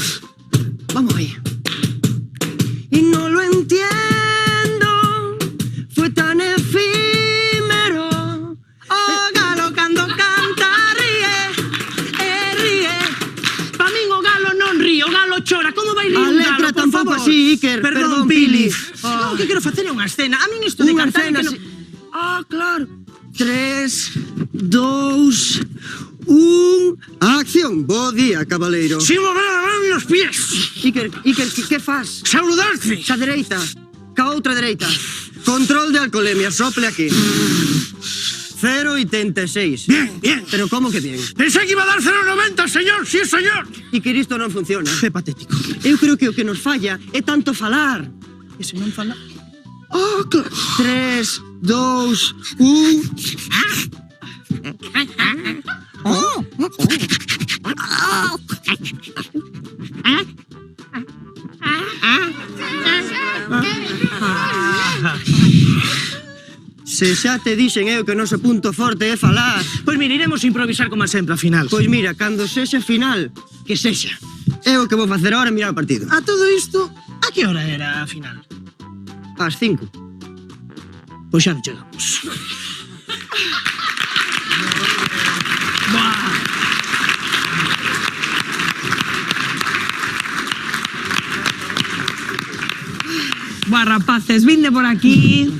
Vamos aí. Y no lo entiendo, fue tan efímero. Oh, galo cando canta, ríe. Pa min o galo non ríe, o galo chora. Como vai rir A un letra galo, por tampouco favor? así, Iker. Perdón, Pili. Non, que quero facer é unha escena. A min isto de Unha cantar é escena que non... así. Ah, claro. 3, 2, 1... Acción. Bo día, cabaleiro. Sin mover os pies. Iker, que faz? Saudarte. Xa dereita. Ca outra dereita. Control de alcoholemia, sople aquí. 0,86. Bien. Pero como que bien? Pensé que iba a dar 0,90, señor. Sí, señor. Iker, isto non funciona. É patético. Eu creo que o que nos falla é tanto falar. E se non fala... Oh, claro. 3, 2, 1... Se xa te dixen eu que o noso punto forte é falar. Pois mira, iremos improvisar como sempre a final. Pois mira, cando sexa final, que sexa. É o que vou facer agora, mirar o partido. A todo isto, a que hora era a final? Ás 5. Pois xa non chegamos. Buah, rapaces, vinde por aquí.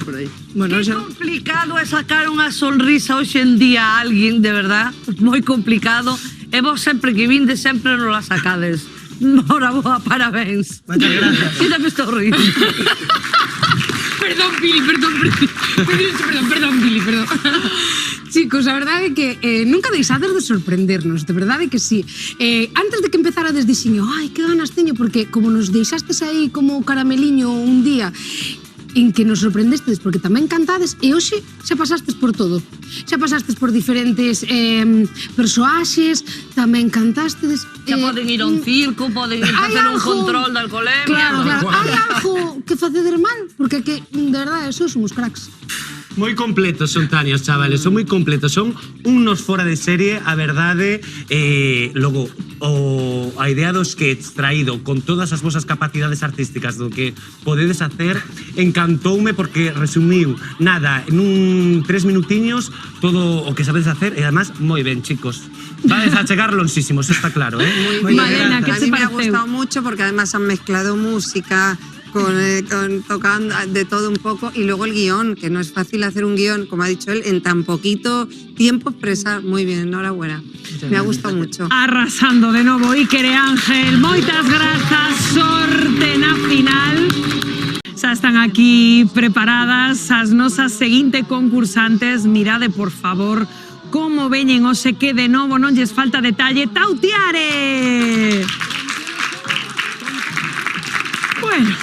Bueno, que complicado é sacar unha sonrisa hoxe en día a alguén, de verdad. Moi complicado. E vos sempre que vinde, sempre non la sacades. Mora boa, parabéns. Muchas gracias. Mira que estou rindo. Perdón, Pili, perdón, Pili, perdón. Chicos, a verdade é que nunca deixades de sorprendernos, de verdade que sí. Antes de que empezarades dixiño, ai, que ganas teño, porque como nos deixastes aí como carameliño un día en que nos sorprendestes porque tamén cantades e hoxe xa pasastes por todo. Xa pasastes por diferentes persoaxes, tamén cantastes. Xa poden ir a un circo, poden ir a facer un control da alcoholemia. Claro. Hai algo que faceder mal, porque que, de verdade, eso somos cracks. Moi completos son, Tania, os chavales, son moi completos, son unos fora de serie, a verdade, logo, a idea dos que extraído con todas as vosas capacidades artísticas do que podedes hacer, encantoume porque resumiu, nada, en 3 minutiños, todo o que sabedes hacer, e además, moi ben, chicos. Vais a chegar lonsísimos, está claro, ¿eh? Muy bien, a mí me ha gustado mucho porque además han mezclado música, tocando de todo un poco, y luego el guión, que no es fácil hacer un guión, como ha dicho él, en tan poquito tiempo expresar. Muy bien, enhorabuena. Me ha gustado mucho. Arrasando de novo Iker e Ángel, moitas grazas, sorte na final. Xa están aquí preparadas as nosas seguinte concursantes. Mirade, por favor, como veñen hoxe, que de novo non lles falta detalle. Tautiare! Bueno,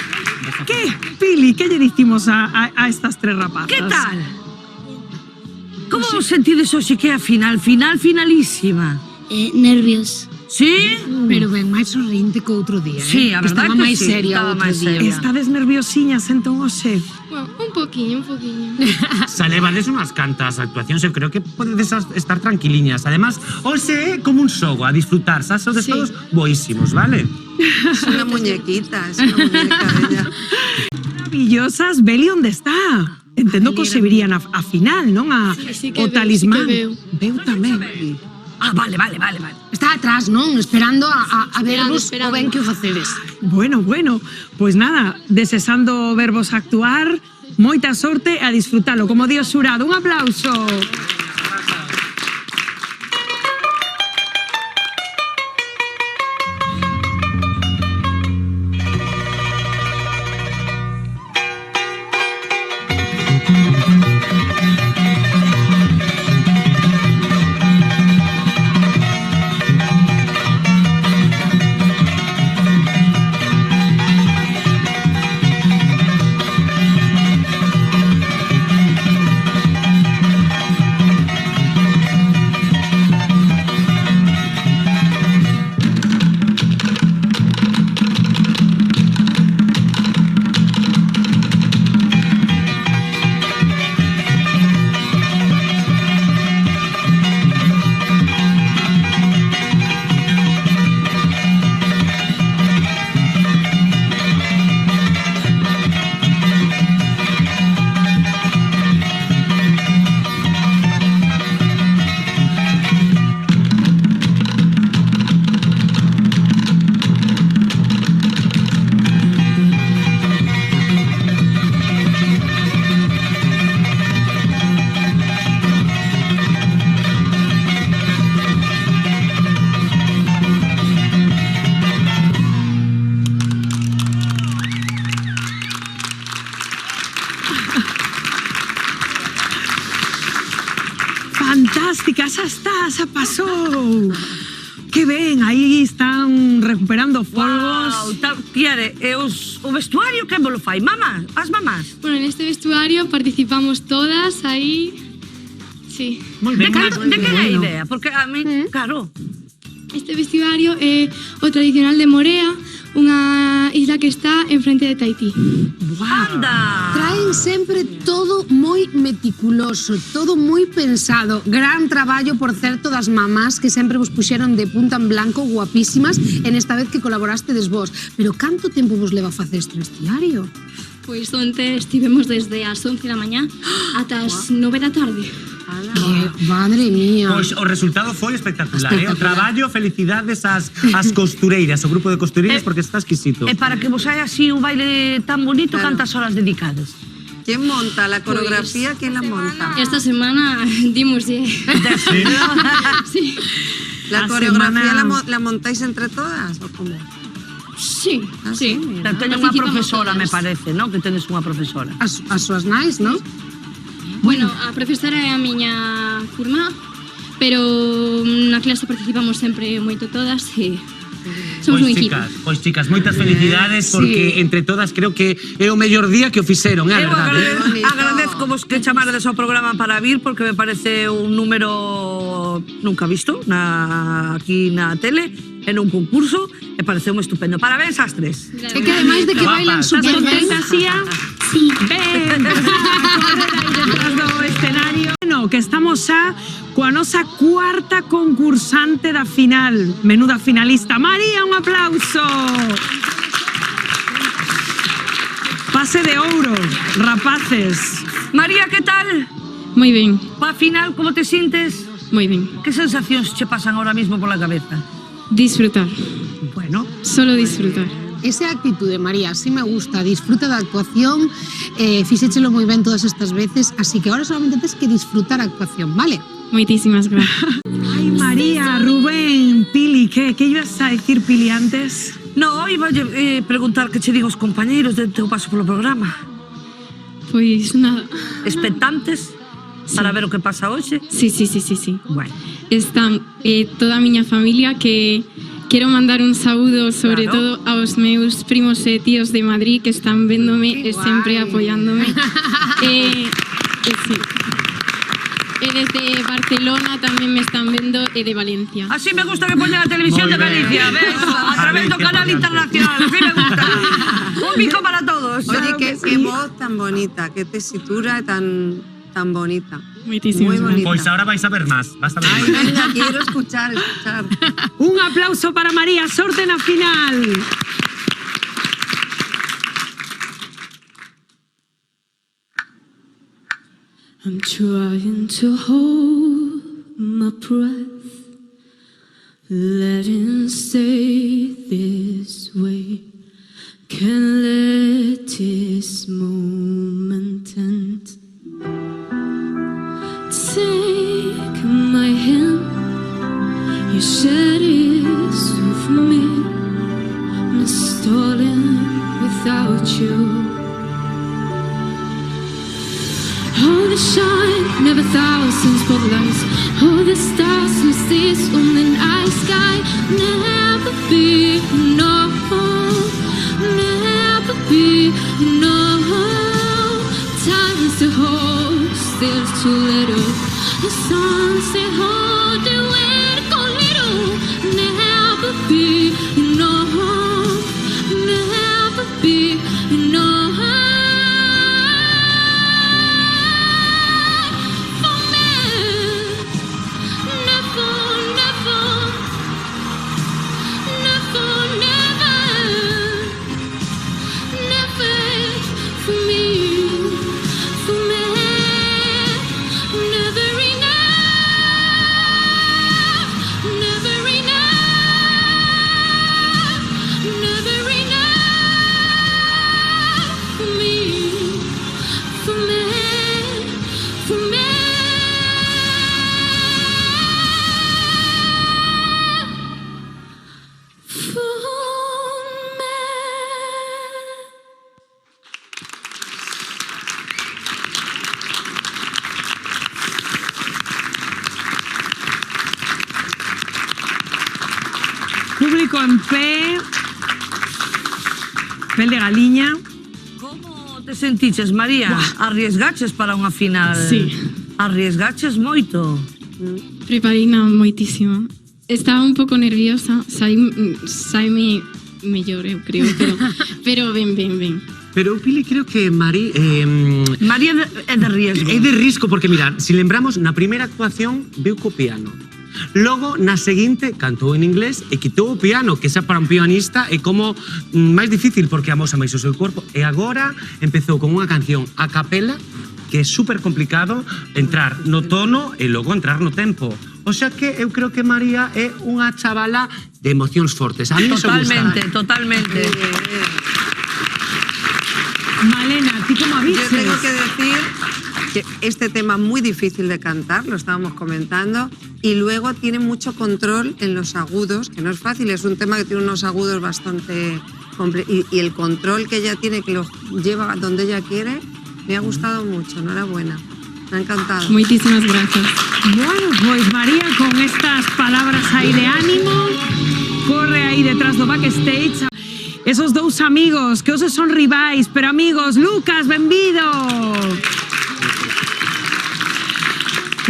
que, Pili, que lle dicimos a estas tres rapazas? Que tal? Como vos sentides hoxe que é a finalísima? Nervios. Sí? Pero ben máis sorrinte que outro día, Sí, a verdade estaba que máis sí, seria estaba outro máis día. seria. Estades nerviosiñas entón hoxe? Bueno, un poquinho. Salevades unhas cantas actuacións, eu creo que podedes estar tranquiliñas. Además, hoxe é como un xogo, a disfrutar, sabes, sodes todos boísimos, vale? Es una muñequita, es una muñeca ella. Maravillosas, Beli, onde está? Entendo que se virían a final, non? O talismán. Veu tamén. Ah, vale. Está atrás, non? Esperando a vervos o ben que o facedes. Bueno, pois nada, desexando vervos actuar, moita sorte e a disfrutalo, como di o xurado. Un aplauso. Fantástica, xa está, xa pasou. Que ben, aí están recuperando folgos. Tiare, e o vestuario quen vos lo fai? Mamá, as mamás? Bueno, en este vestuario participamos todas aí. Sí. Moi ben. De que é a idea? Porque a mí, claro. Este vestuario é o tradicional de Morea, unha isla que está enfrente de Tahití. Anda! Traen sempre todo moi meticuloso, todo moi pensado. Gran traballo, por certo, das mamás que sempre vos puxeron de punta en blanco, guapísimas, en esta vez que colaborastes vos. Pero canto tempo vos leva a facer este vestiario? Pois onte estivemos desde as 11 da mañá ata as 9 da tarde. Madre mía. Pois o resultado foi espectacular, O traballo, felicidades ás costureiras, o grupo de costureiras, porque está exquisito. E para que vos hai así un baile tan bonito, cantas horas dedicades? ¿Quién monta la coreografía? ¿Quién la monta? Esta semana dimos ¿Sí? Sí. ¿La coreografía la montáis entre todas o cómo? Sí, sí. Pero teño unha profesora, me parece, non? Que tenes unha profesora. As súas nais, non? Bueno, a profesora é a miña curmá, pero na clase participamos sempre moito todas e somos un equipo. Pois chicas, moitas felicidades, porque entre todas creo que é o mellor día que o fixeron, é a verdade. Agradezco vos que chamarades ao programa para vir, porque me parece un número nunca visto aquí na tele, en un concurso, e pareceu estupendo. Parabéns ás tres. É que ademais de que bailan super ben. Sí. Ben. Detrás do escenario. Bueno, que estamos xa coa nosa cuarta concursante da final. Menuda finalista. María, un aplauso. Pase de ouro, rapaces. María, que tal? Moi ben. Pa final, como te sientes? Moi ben. Que sensacións che pasan ahora mismo pola cabeza? Disfrutar. Bueno. Solo disfrutar. Esa actitude, María, sí me gusta. Disfruta da actuación, fixéchelo moi ben todas estas veces, así que ahora solamente tens que disfrutar a actuación, vale? Moitísimas gracias. Ay, María, Rubén, Pili, ¿qué ibas a decir, Pili, antes? No, iba a preguntar que che digo os compañeiros de teu paso polo programa. Pois nada. Expectantes para ver o que pasa hoxe? Sí. Bueno. Están toda a miña familia, que quero mandar un saúdo sobre todo aos meus primos e tíos de Madrid, que están véndome e sempre apoiándome. Sí. E desde Barcelona tamén me están vendo, e de Valencia. Así me gusta que poña a televisión de Galicia, ves? A través do canal internacional, así me gusta. Un pico para todos. Oye, qué voz tan bonita, qué tesitura tan bonita. Moitísimas gracias. Pois ahora vais a ver máis. Ay, venga, quiero escuchar. Un aplauso para María, sorte na final. I'm trying to hold my breath, letting stay this way. Can't let this moment end. Take my hand, you said it's with me, not stalling without you. All the shine, never thousands spotlights. All the stars who this on the night sky. Never be enough, never be enough. Time is to hold, still too little. The sun say hold the wind go little. Never be enough, never be enough. Público en pé, pel de galiña. Como te sentiches, María? Arriesgaches para unha final? Sí. Arriesgaches moito? Preparina moitísimo. Estaba un pouco nerviosa, saime mellor, eu creo, pero ben. Pero, Pili, creo que María é de riesgo. É de risco, porque, mira, se lembramos, na primeira actuación veu co piano. Logo, na seguinte, cantou en inglés e quitou o piano, que xa para un pianista é como máis difícil porque amosa máis o seu corpo. E agora empezou con unha canción a capela que é super complicado entrar no tono e logo entrar no tempo. O sea que eu creo que María é unha chavala de emocións fortes. A mí eso gusta. Totalmente. Malena, ¿tú cómo avisas? Yo tengo que decir que este tema muy difícil de cantar, lo estábamos comentando, y luego tiene mucho control en los agudos, que no es fácil, es un tema que tiene unos agudos bastante... Y el control que ella tiene, que lo lleva donde ella quiere, me ha gustado mucho. Enhorabuena. Me ha encantado. Muchísimas gracias. Bueno, pues María, con estas palabras aí de ánimo, corre aí detrás do backstage. Esos dous amigos que hoxe son rivais, pero amigos, Lucas, benvido.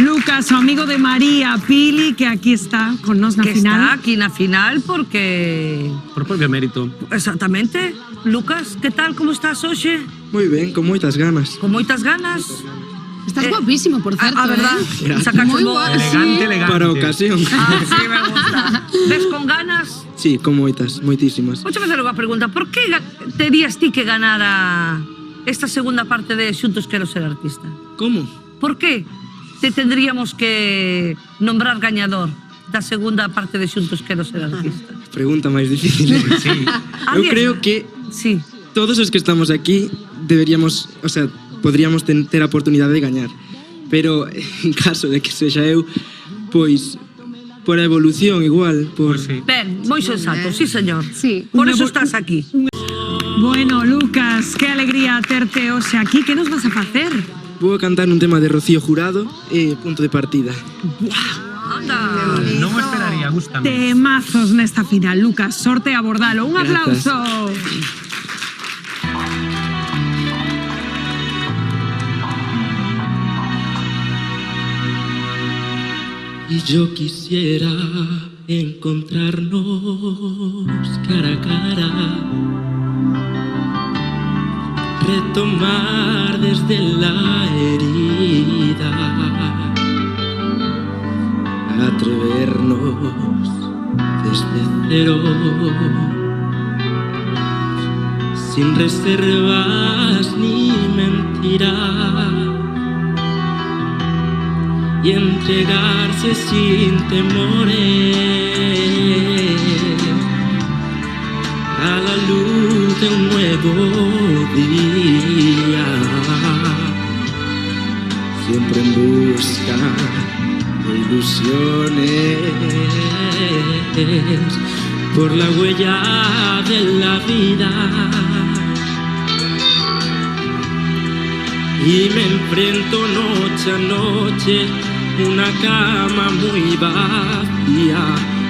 Lucas, o amigo de María, Pili, que aquí está con nos na Que final. está aquí na final porque... Por propio mérito. Exactamente. Lucas, que tal, como estás hoxe? Moi ben, con moitas ganas. Con moitas ganas? Estás guapísimo, por certo. A verdad, Gracias. Moi guapo. Elegante. Para a ocasión. Sí, me gusta. Ves con ganas? Sí, con moitas, moitísimas. Vou facer unha pregunta. Por que terías ti que ganar esta segunda parte de Xuntos Quero Ser Artista? Como? Por que te tendríamos que nombrar gañador da segunda parte de Xuntos Quero Ser Artista? Pregunta máis difícil. Sí. Eu creo que todos os que estamos aquí deberíamos, o sea, podríamos ter a oportunidade de gañar. Pero en caso de que sexa eu, pois por a evolución igual, por... Ben, moi sensato, sí señor. Sí. Por eso estás aquí. Bueno, Lucas, qué alegría terte hoxe aquí. Que nos vas a facer? Vou a cantar un tema de Rocío Jurado e Punto de Partida. Non o esperaría, gústame. Temazos nesta final, Lucas. Sorte a bordalo. Un Gracias. aplauso. Y yo quisiera encontrarnos cara a cara, retomar desde la herida, atrevernos desde cero, sin reservas ni mentiras, y entregarse sin temores a la luz de un nuevo día, siempre en busca de ilusiones por la huella de la vida. Y me enfrento noche a noche, una cama muy vacía,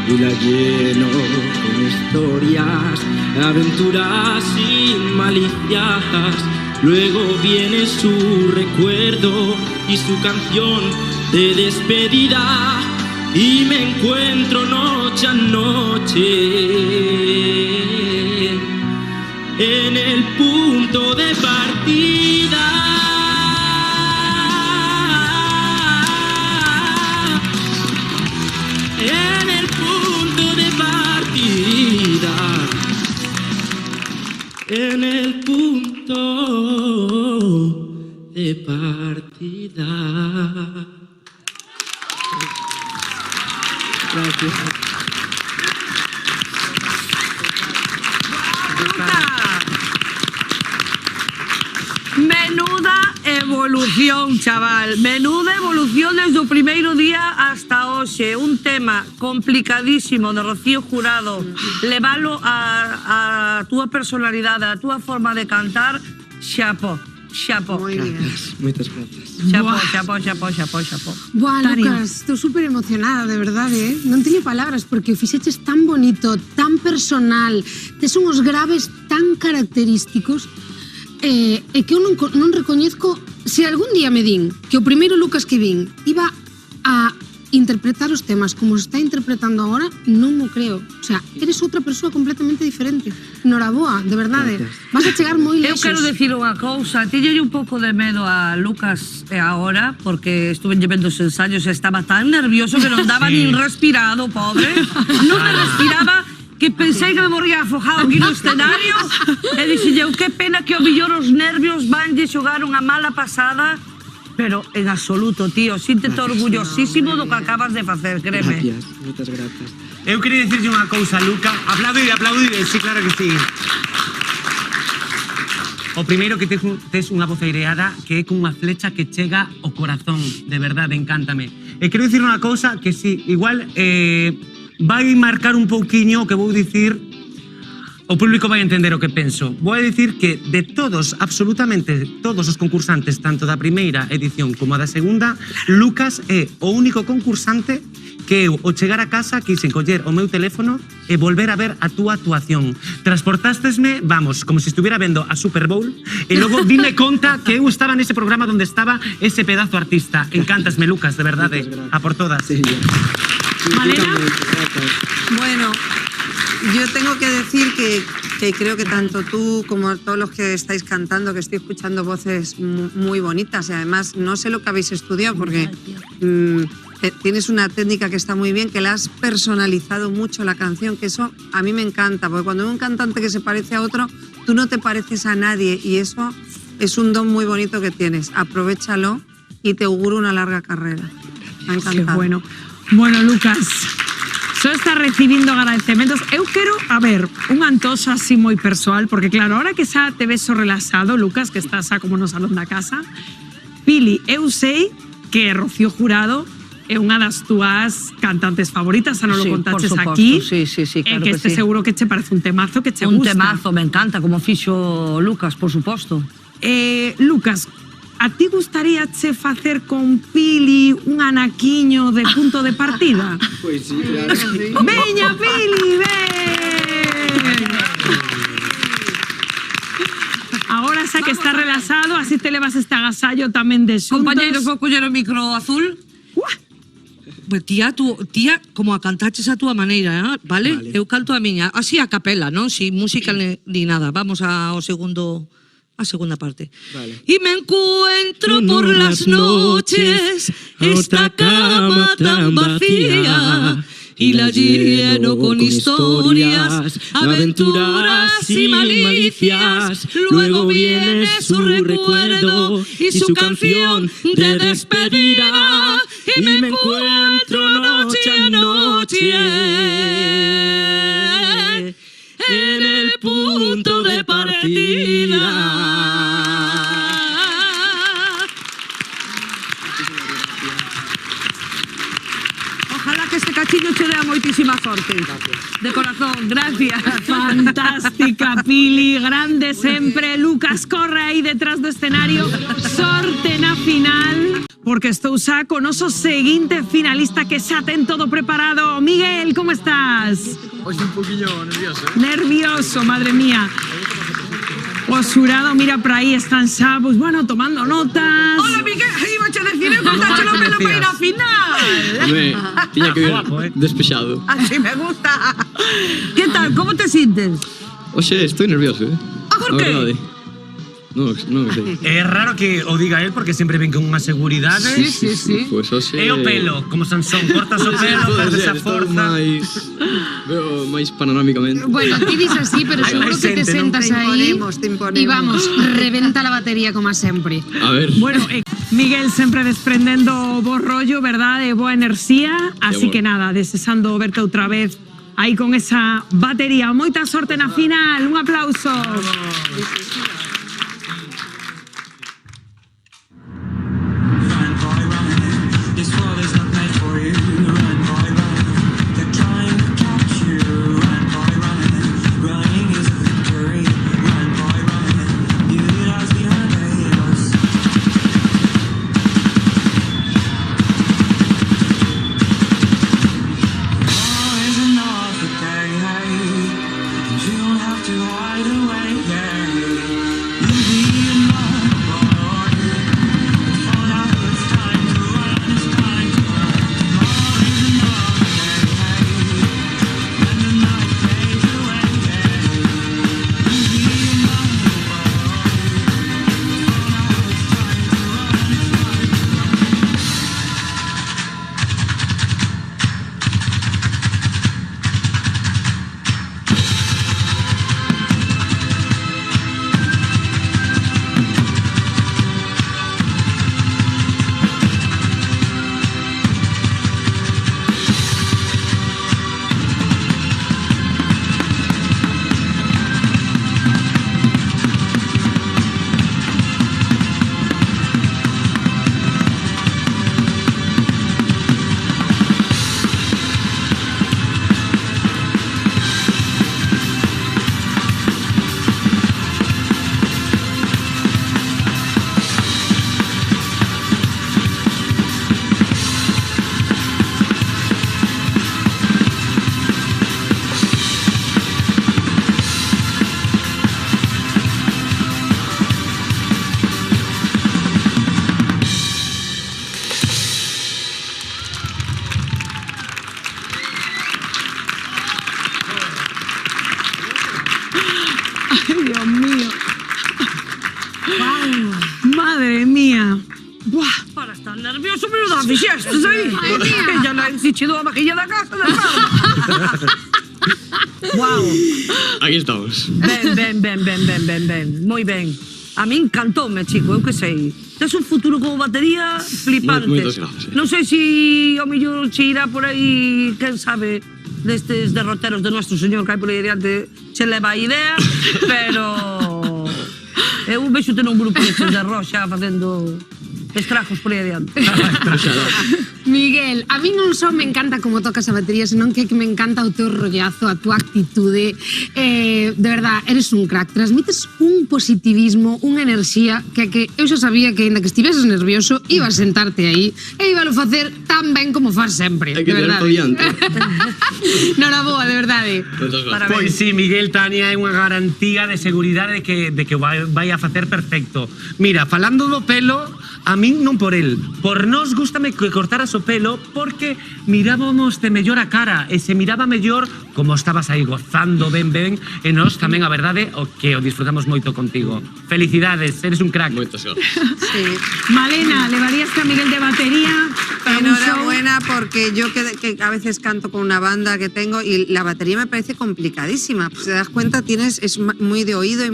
y la lleno con historias, aventuras sin malicias. Luego viene su recuerdo y su canción de despedida, y me encuentro noche a noche en el punto de partida. En el punto de partida, en el punto de partida. Gracias. Menuda evolución, chaval. Menuda evolución desde o primeiro día hasta hoxe. Un tema complicadísimo de Rocío Jurado. Levalo a túa personalidade, a túa forma de cantar. Xapó, xapó. Gracias, moitas gracias. Xapó. Buah, Lucas, estou super emocionada, de verdade, Non teño palabras, porque o fixeches tan bonito, tan personal, tes unhos graves tan característicos, e que eu non recoñezco. Se algún día me din que o primeiro Lucas que vin iba a interpretar os temas como se está interpretando agora, non mo creo. O sea, eres outra persoa completamente diferente. Noraboa, de verdade. Vas a chegar moi lexos. Eu quero decir unha cousa, tíñelle un pouco de medo a Lucas agora, porque estuve vendo os ensayos e estaba tan nervioso que non daba nin respirado, pobre. Non me respiraba, que pensei que me moría afojado aquí no escenario, e dixille eu, que pena que ao millor os nervios vanlle xogar unha mala pasada Pero en absoluto, tío, síntete orgullosísimo do que acabas de facer, créeme. Gracias, moitas grazas. Eu quería dicirlle unha cousa, Luca. Aplaudir, sí, claro que sí. O primeiro que tes unha voz aireada que é como unha flecha que chega ao corazón, de verdade, encántame. E quero dicir unha cousa que sí, igual vai marcar un pouquiño o que vou dicir. O público vai entender o que penso. Vou dicir que de todos, absolutamente todos os concursantes, tanto da primeira edición como a da segunda, Lucas é o único concursante que eu, ao chegar a casa, quise coller o meu teléfono e volver a ver a túa actuación. Transportástesme, vamos, como se estuviera vendo a Super Bowl, e logo dime conta que eu estaba nese programa donde estaba ese pedazo artista. Encántasme, Lucas, de verdade. A por todas. Malena? Bueno, yo tengo que decir que creo que tanto tú como todos los que estáis cantando, que estoy escuchando voces muy bonitas, y además no sé lo que habéis estudiado porque tienes una técnica que está muy bien, que la has personalizado mucho la canción, que eso a mí me encanta, porque cuando hay un cantante que se parece a otro, tú no te pareces a nadie y eso es un don muy bonito que tienes. Aprovéchalo y te auguro una larga carrera. Me ha encantado. Qué bueno. Bueno, Lucas, só está recibindo agradecementos. Eu quero, a ver, un antoso así moi persoal, porque claro, ahora que xa te ves relajado, Lucas, que estás xa como no salón da casa, Pili, eu sei que Rocío Jurado é unha das túas cantantes favoritas, xa non lo contaches aquí. Sí, claro que este sí. seguro que che parece un temazo que che gusta. Un temazo, me encanta, como fixo Lucas, por suposto. Lucas, a ti gustaríache facer con Pili un anaquiño de punto de partida? Pois sí, claro. Veña, Pili, ven! Agora xa que está relaxado, así te levas este agasallo tamén de xuntos. Compañeiros, vou coller o micro azul. Pues tía, como a cantaches a túa maneira, vale? Eu canto a miña, así a capela, non? Sin música ni nada. Vamos ao segundo... a segunda parte. Vale. Y me encuentro por las noches esta cama tan vacía y la lleno con historias, aventuras y malicias. Luego viene su recuerdo y su canción de despedida y me encuentro noche a noche en el punto de partida. Ojalá que este cachiño che dea moitísima sorte. De corazón, gracias. Fantástica, Pili, grande sempre. Lucas, corre aí detrás do escenario. Sorte na final, porque estou xa con noso seguinte finalista que xa ten todo preparado. Miguel, como estás? Pois un poquillo nervioso. Nervioso, madre mía. O xurado mira por aí, están xa, pues, bueno, tomando notas. Hola, Miguel, iba a decir, contáchelo pelo para ir á final. Tiña que vir despexado. Así me gusta. ¿Qué tal? ¿Cómo te sientes? Oxe, estou nervioso, ¿Por qué? Non sei. É raro que o diga él porque sempre ven con unha seguridade. Sí. Pois hoxe... E o pelo, como Sansón, cortas o pelo, perdes a forza. Veo máis panorámicamente. Bueno, ti dis así, pero seguro que te sentas aí y vamos, reventa la batería como sempre. A ver. Bueno, Miguel sempre desprendendo bo rollo, verdade, boa enerxía, así que nada, desexando verte outra vez aí con esa batería. Moita sorte na final, un aplauso. You don't have to hide away, yeah. Madre mía. Buah. Para estar nervioso, pero da fixestes aí. Ella la exigido a vajilla da casa da Wow. Aquí estamos. Ben. Moi ben. A mí encantoume, chico, eu que sei. Tes un futuro como batería flipante. Moitas grazas. Non sei se ao mellor se irá por aí, quen sabe, destes derroteros de Nuestro Señor que hai por aí adiante, se leva a idea, pero eu vexo ter un grupo de roxa facendo estragos por aí adiante. Miguel, a mí non só me encanta como tocas a batería, senón que me encanta o teu rollazo, a túa actitude. De verdad, eres un crack. Transmites un positivismo, unha enerxía que eu xa sabía que, ainda que estiveses nervioso, ibas a sentarte aí e ibas a facer tan ben como faz sempre. Hai que ter por diante. Noraboa, de verdade. Pois sí, Miguel, Tania, é unha garantía de seguridade de que vai a facer perfecto. Mira, falando do pelo, a min non por el. Por nós gústame que cortaras o pelo porque mirábamos de mellor a cara e se miraba mellor como estabas aí gozando ben e nós tamén, a verdade, o que o disfrutamos moito contigo. Felicidades, eres un crack. Moitas grazas. Sí. Malena, ¿levarías a Miguel de batería para un show? Enhorabuena, porque yo que a veces canto con una banda que tengo y la batería me parece complicadísima. Pues te das cuenta, es muy de oído y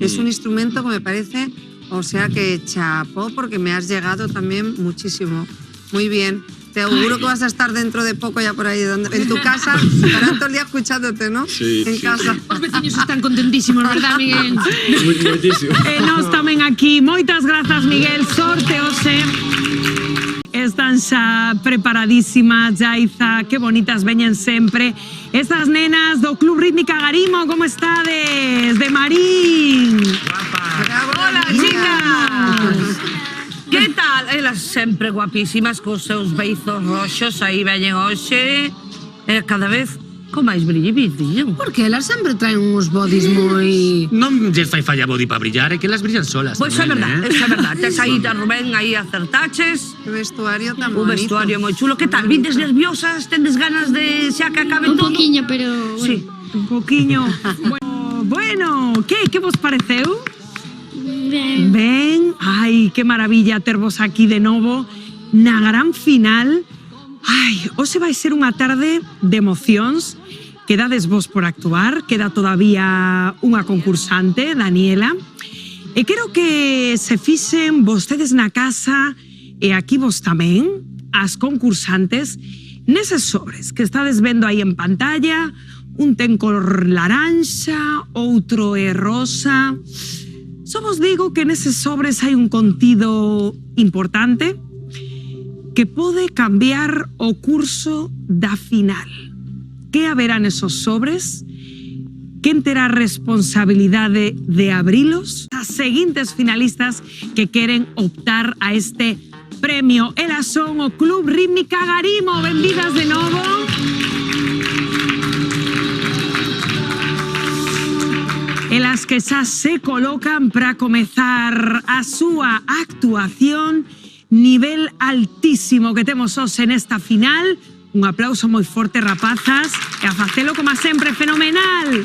es un instrumento que me parece, o sea que chapó, porque me has llegado también muchísimo. Muy bien. Te auguro que vas a estar dentro de poco ya por ahí, en tu casa, estarán todo el día escuchándote, ¿no? Sí, en casa. Os veciños están contentísimos, verdad, Miguel? Moitísimo. E nós tamén aquí. Moitas grazas, Miguel. Sorte hoxe. Están xa preparadísimas, Jaiza, que bonitas veñen sempre. Estas nenas do Club Rítmica Garimo, como estades? De Marín. Hola, chicas. Que tal? Elas sempre guapísimas, cos seus beizos roxos, aí veñen hoxe, cada vez con máis brillo. Porque elas sempre traen uns bodies moi... Non lles fai falla body para brillar, é que elas brillan solas. Pois é verdad, é verdad. Tes aí a Rubén, aí acertaches. Que vestuario tan bonito. Un vestuario moi chulo. Que tal? Vindes nerviosas? Tendes ganas de xa que acabe todo? Un poquinho, pero... Sí. Un poquinho. Bueno, que vos pareceu? Ben, ai, que maravilla tervos aquí de novo na gran final. Ai, hoxe vai ser unha tarde de emocións. Quedades vos por actuar, queda todavía unha concursante, Daniela. E quero que se fixen vostedes na casa e aquí vos tamén, as concursantes, neses sobres que estades vendo aí en pantalla, un ten cor laranxa, outro é rosa. Só vos digo que neses sobres hai un contido importante que pode cambiar o curso da final. Que haberá nesos sobres? Quen terá responsabilidade de abrilos? As seguintes finalistas que queren optar a este premio. Elas son o Club Rítmica Garimo. Benvidas de novo. Elas que xa se colocan para comezar a súa actuación, nivel altísimo que temos hoxe nesta final. Un aplauso moi forte, rapazas, e a facelo como sempre fenomenal.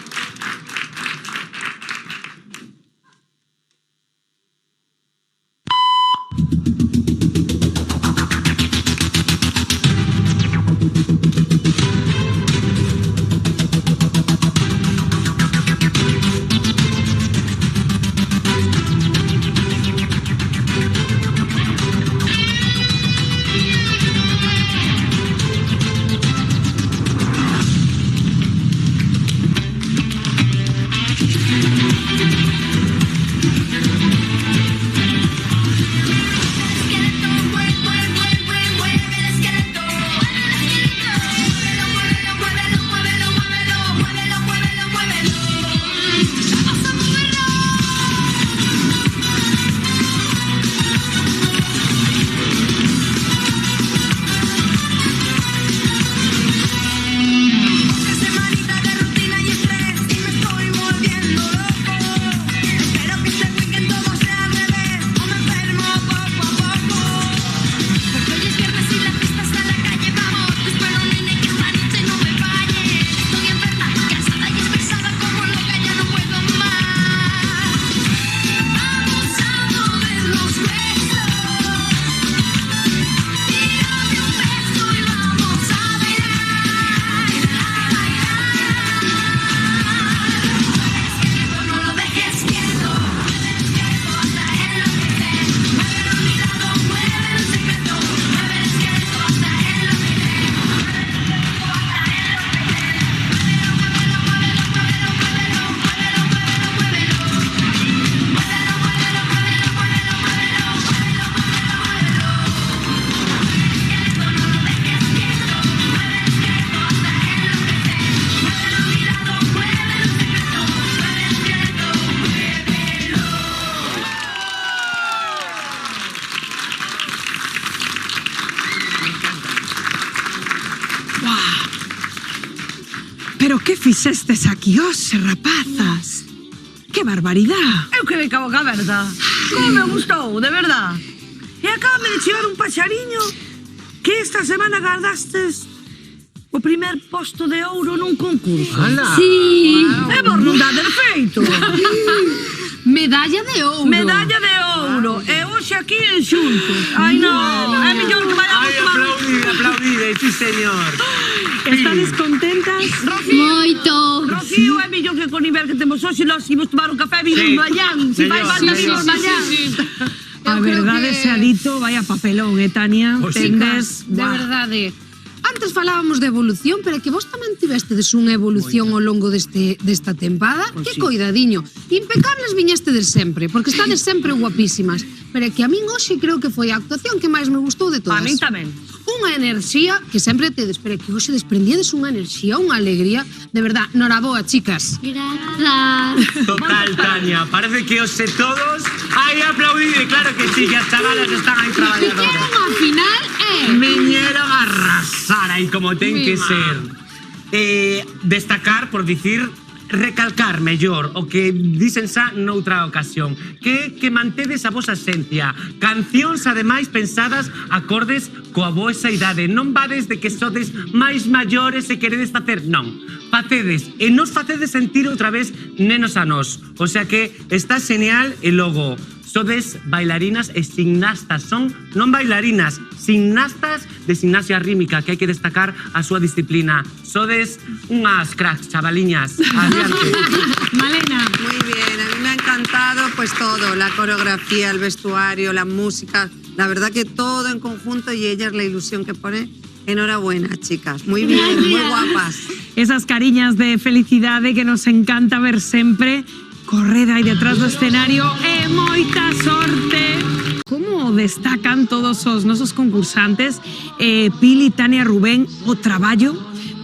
fixestes aquí hoxe, rapazas? Que barbaridade. Eu quedei ca boca aberta. Como me gustou, de verdad. E acabame de chegar un paxariño que esta semana gardastes o primer posto de ouro nun concurso. Sí. É por non dar feito. Medalla de ouro. Medalla de ouro. E hoxe aquí en xuntos. Ai, non. É mellor que vayamos Ai, aplaudide, sí, señor. Estades contentas? Moito. Rocío, é mellor que con nivel que temos hoxe nos imos tomar un café e virus mañán. Si vai falta virus mañán. A verdade se ha dito, vaya papelón, Tania? Tendes... De verdade. Antes falábamos de evolución, pero é que vos tamén tivestedes unha evolución ao longo desta tempada. Que coidadiño. Impecables viñestedes sempre, porque estades sempre guapísimas. Pero é que a min hoxe creo que foi a actuación que máis me gustou de todas. A min tamén. Unha enerxía que sempre tedes, pero é que hoxe desprendíades unha enerxía, unha alegría. De verdad, noraboa, chicas. Grazas. Total, Tania, parece que hoxe todos... Ai, aplaudide, claro que sí, que as chavalas están aí traballadoras. Viñeron ao final, Viñeron a arrasar aí como ten que ser. Destacar, por dicir, recalcar mellor o que dicen xa noutra ocasión, que mantedes a vosa esencia, cancións ademais pensadas acordes coa vosa idade, non vades de que sodes máis maiores e queredes facer, non, facedes e nos facedes sentir outra vez nenos a nós, o sea que está genial e logo sodes bailarinas e gimnastas, son non bailarinas, gimnastas de gimnasia rítmica, que hai que destacar a súa disciplina. Sodes unhas cracks, chavaliñas. Adiante. Malena. Muy bien, a mí me ha encantado pues todo, la coreografía, el vestuario, la música, la verdad que todo en conjunto y ellas la ilusión que pone. Enhorabuena, chicas, muy bien, muy guapas. Esas cariñas de felicidade que nos encanta ver sempre. Corred aí detrás do escenario e moita sorte. Como destacan todos os nosos concursantes, Pili, Tania, Rubén, o traballo?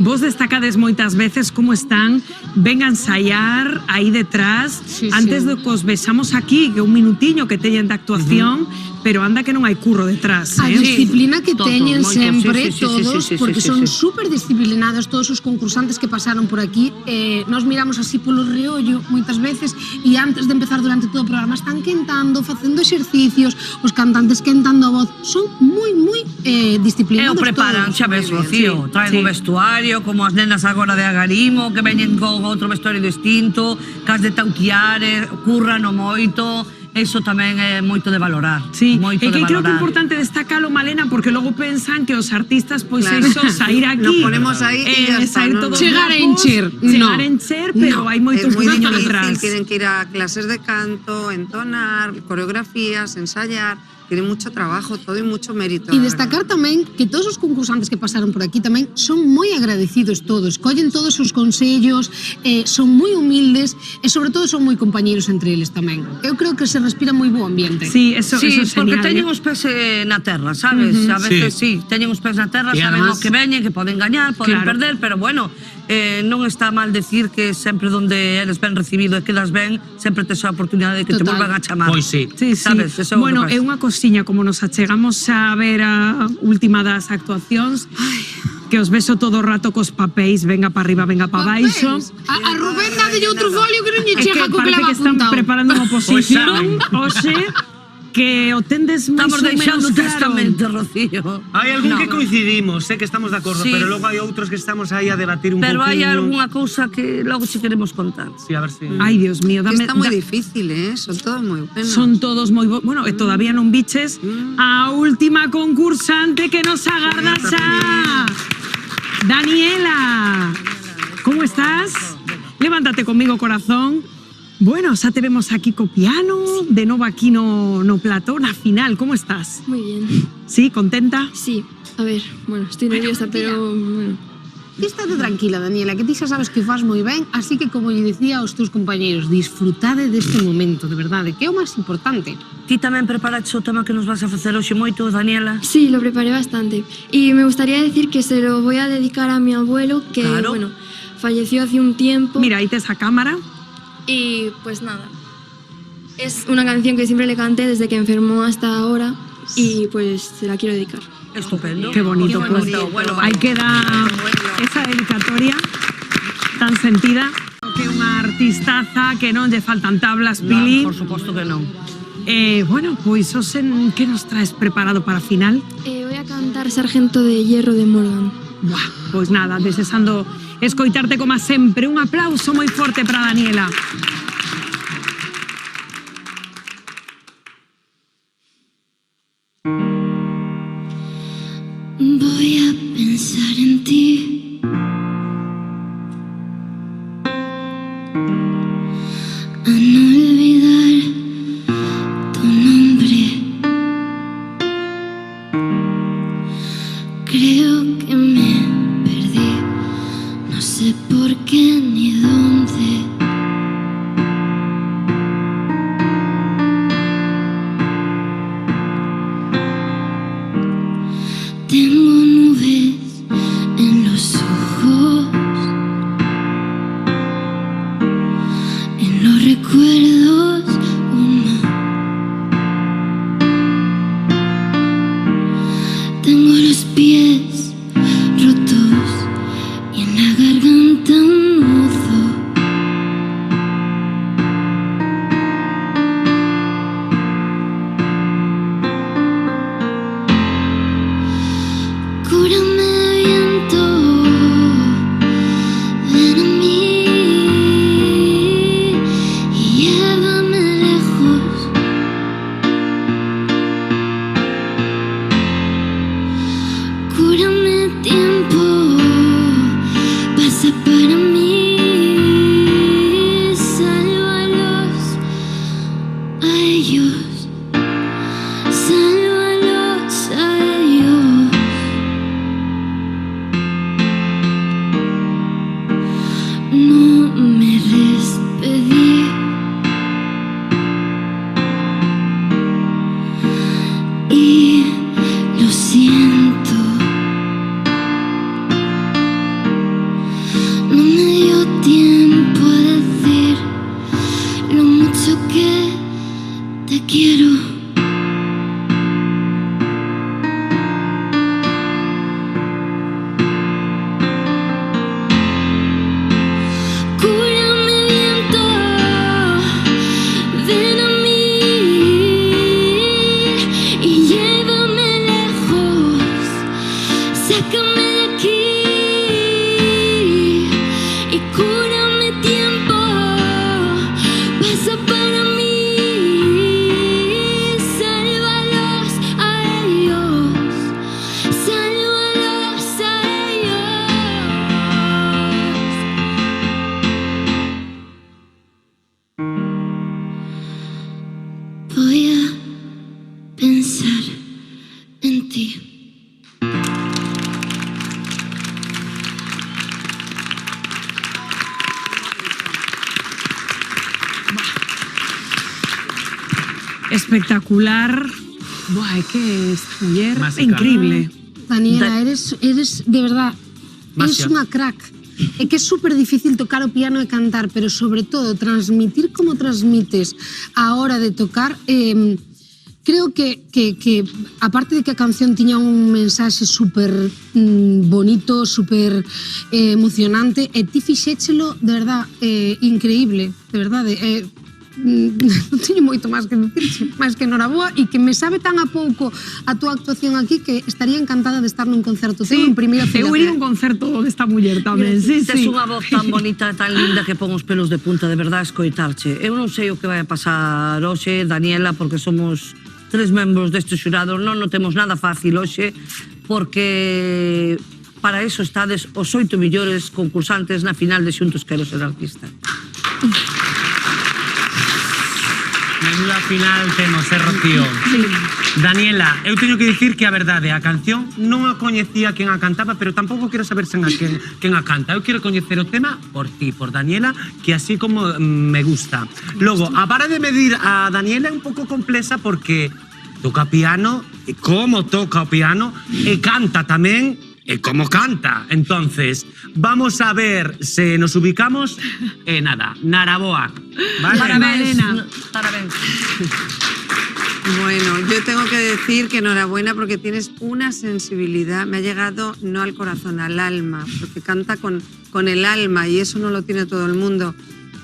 Vos destacades moitas veces como están, ven a ensaiar aí detrás, antes de que os vexamos aquí, que un minutiño que teñen de actuación, pero anda que non hai curro detrás. A disciplina que teñen sempre todos, sí, porque son super disciplinados todos os concursantes que pasaron por aquí. Nos miramos así polo reollo moitas veces e antes de empezar durante todo o programa están quentando, facendo exercicios, os cantantes quentando a voz. Son moi disciplinados todos. Preparan, xa ves, Rocío, traen o vestuario, como as nenas agora de Agarimo, que veñen con outro vestuario distinto, cas de Tauquiare, curran o moito. Eso tamén é moito de valorar. Sí, moito e que de creo que é valorar. importante destacalo, Malena, porque logo pensan que os artistas, pois eso, sair aquí, nos ponemos aí e ya está, sair ¿no? todos Chegar a guapos, encher, chegar a encher, pero hai moitos es muy niños difícil, detrás. tienen que ir a clases de canto, entonar, coreografías, ensayar. Tiene mucho trabajo, todo y mucho mérito. E destacar tamén que todos os concursantes que pasaron por aquí tamén son moi agradecidos todos, collen todos os consellos, son moi humildes e sobre todo son moi compañeiros entre eles tamén. Eu creo que se respira moi bo ambiente. Sí, eso Sí, es porque genial. teñen os pés na terra, sabes? A veces sí, teñen os pés na terra, Y saben además- o que veñen, que poden gañar, poden Claro. perder, pero bueno, non está mal decir que sempre donde eres ben recibido e quedas ben, sempre tes a oportunidade de que te Total. volvan a chamar. Pois sí. Sí, sí. Sabes? Eso é o Bueno, que é pasa. unha cosiña, como nos achegamos a ver a última das actuacións, que os beso todo o rato cos papéis, venga para arriba, venga para baixo. A Rubén dadelle outro folio que non lle É que chega co que parece leva que están apuntado. preparando unha oposición, hoxe, que o tendes máis Estamos ou menos deixando claro. testamento, Rocío. Hai algún No. que coincidimos, sé que estamos de acordo, Sí. pero logo hai outros que estamos aí a debatir un Pero hai poquinho. algunha cousa que logo si queremos contar. Sí, a ver si... Ai, Dios mío, Que dame... está muy difícil, son todos muy buenos. Son todos moi bo... Bueno, e todavía non biches a última concursante que nos agarda xa. Daniela. ¿Cómo estás? Levántate conmigo, corazón. Bueno, xa te vemos aquí co piano, de novo aquí no plató, na final. ¿Cómo estás? Muy bien. Sí, contenta? Sí, a ver, bueno, estoy nerviosa, pero bueno. Ti estate tranquila, Daniela, que ti xa sabes que faz moi ben, así que, como lle dicía aos teus compañeros, disfrutade deste momento, de verdade, que é o máis importante. Ti tamén preparaste o tema que nos vas a facer hoxe moito, Daniela? Sí, lo preparé bastante. Y me gustaría decir que se lo voy a dedicar a mi abuelo, que, Claro. bueno, falleció hace un tiempo. Mira, aí tes a cámara. Y pues nada, es una canción que siempre le canté desde que enfermó hasta ahora y pues se la quiero dedicar. Estupendo. Qué bonito, Qué pues. bonito. Bueno, Ahí queda esa dedicatoria. tan sentida. Que unha artistaza que non lle faltan tablas, Pili. Por suposto que non. Bueno, pois, Osen, que nos traes preparado para a final? Voy a cantar Sargento de Hierro de Morgan. Buah, pois nada, desexando escoitarte como sempre. Un aplauso moi forte para Daniela. Voy a pensar en ti. A no olvidar tu nombre. Creo que me perdí, no sé por qué ni dónde. Tengo nubes en los ojos, en los recuerdos uno. Tengo los pies rotos y en la garganta un nudo. Cúrame, viento, ven a mí y llévame lejos. Cúrame, tiempo, pasa para mí. Sálvalos a ellos, sálvalos a ellos. No me despedí. Y lo siento. No me dio tiempo a decir lo mucho que te quiero. Cúrame, viento, ven a mí y llévame lejos. Sácame de aquí y cúrame, tiempo, pasa para mí. Sálvalos a ellos, sálvalos a ellos. Voy a pensar en ti. Espectacular. Buah, es que esta mujer Mágica. increíble. Daniela, eres de verdad, eres Masia. unha crack. É que é super difícil tocar o piano e cantar, pero sobre todo transmitir como transmites a hora de tocar. Creo que aparte de que a canción tiña un mensaxe super bonito, super emocionante, e ti fixéchelo de verdad increíble, de verdade. Non teño moito máis que dicir, máis que enhoraboa, e que me sabe tan a pouco a túa actuación aquí que estaría encantada de estar nun concerto teu en primeira fila. Eu iría a un concerto desta muller tamén, sí, Tes sí. unha voz tan bonita, tan linda que pon os pelos de punta, de verdad, escoitarche. Eu non sei o que vai a pasar hoxe, Daniela, porque somos 3 membros deste xurado, non temos nada fácil hoxe, porque para iso estades os 8 millores concursantes na final de Xuntos Quero Ser Artista. Menuda final temos, Rocío. Daniela, eu teño que dicir que a verdade, a canción non a coñecía quen a cantaba, pero tampouco quero saber sen a quen a canta. Eu quero coñecer o tema por ti, por Daniela, que así como me gusta. Logo, a vara de medir a Daniela é un pouco complexa porque toca piano, e como toca o piano, e canta tamén, e como canta. Entonces, vamos a ver se nos ubicamos. Nada, Naraboa. Vale? Parabéns. Parabéns. Bueno, yo tengo que decir que enhorabuena porque tienes una sensibilidad, me ha llegado no al corazón, al alma, porque canta con el alma y eso no lo tiene todo el mundo.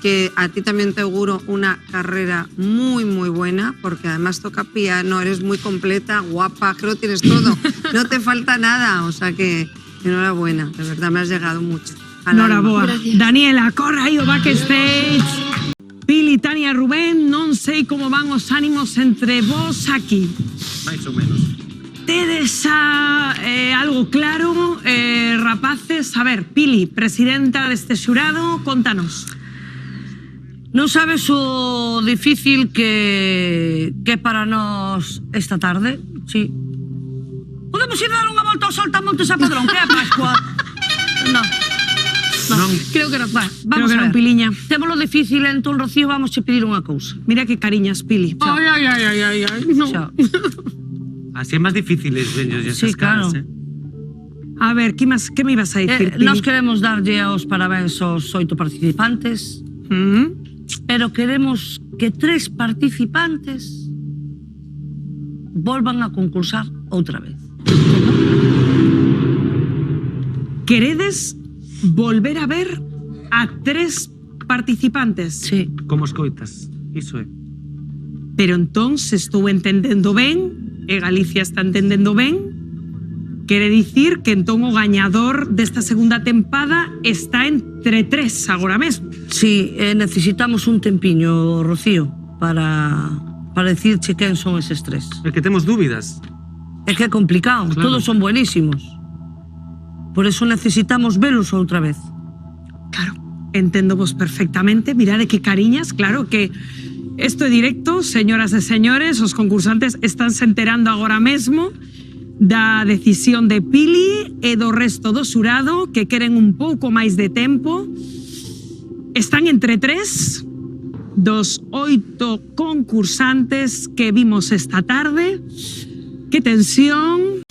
Que a ti también te auguro una carrera muy, muy buena, porque además toca piano, eres muy completa, guapa, que lo tienes todo, no te falta nada, o sea que enhorabuena, de verdad me has llegado mucho. Enhorabuena. Daniela, corre aí o backstage. Pili, Tania, Rubén, non sei como van os ánimos entre vos aquí. Máis ou menos. Tedes algo claro, rapaces? A ver, Pili, presidenta deste xurado, contanos. Non sabes o difícil que para nós esta tarde? Sí. Podemos ir dar unha volta ao Saltamontes a Padrón, que é a Pascua? Non. Creo que non. Vamos Creo que a non, ver. Piliña. Témolo difícil, entón, Rocío, vamos che pedir unha cousa. Mira que cariñas, Pili. Chao. Ay, no. Así é máis difíciles vellos esas Sí, claro. caras, A ver, que me ibas a dicir, Pili? Nós queremos darlle os parabéns aos 8 participantes, pero queremos que 3 participantes volvan a concursar outra vez. Queredes volver a ver a 3 participantes? Sí. Como escoitas, iso é. Pero entón, se estou entendendo ben, e Galicia está entendendo ben, quere dicir que entón o gañador desta segunda tempada está entre 3 agora mesmo. Sí, necesitamos un tempiño, Rocío, para decirche quen son eses 3. É que temos dúbidas. É que é complicado, Claro. todos son buenísimos. Por eso necesitamos velos outra vez. Claro, entendo vos perfectamente. Mirade que cariñas, claro que isto é directo, señoras e señores, os concursantes están se enterando agora mesmo da decisión de Pili e do resto do xurado que queren un pouco máis de tempo. Están entre 3 dos 8 concursantes que vimos esta tarde. Que tensión.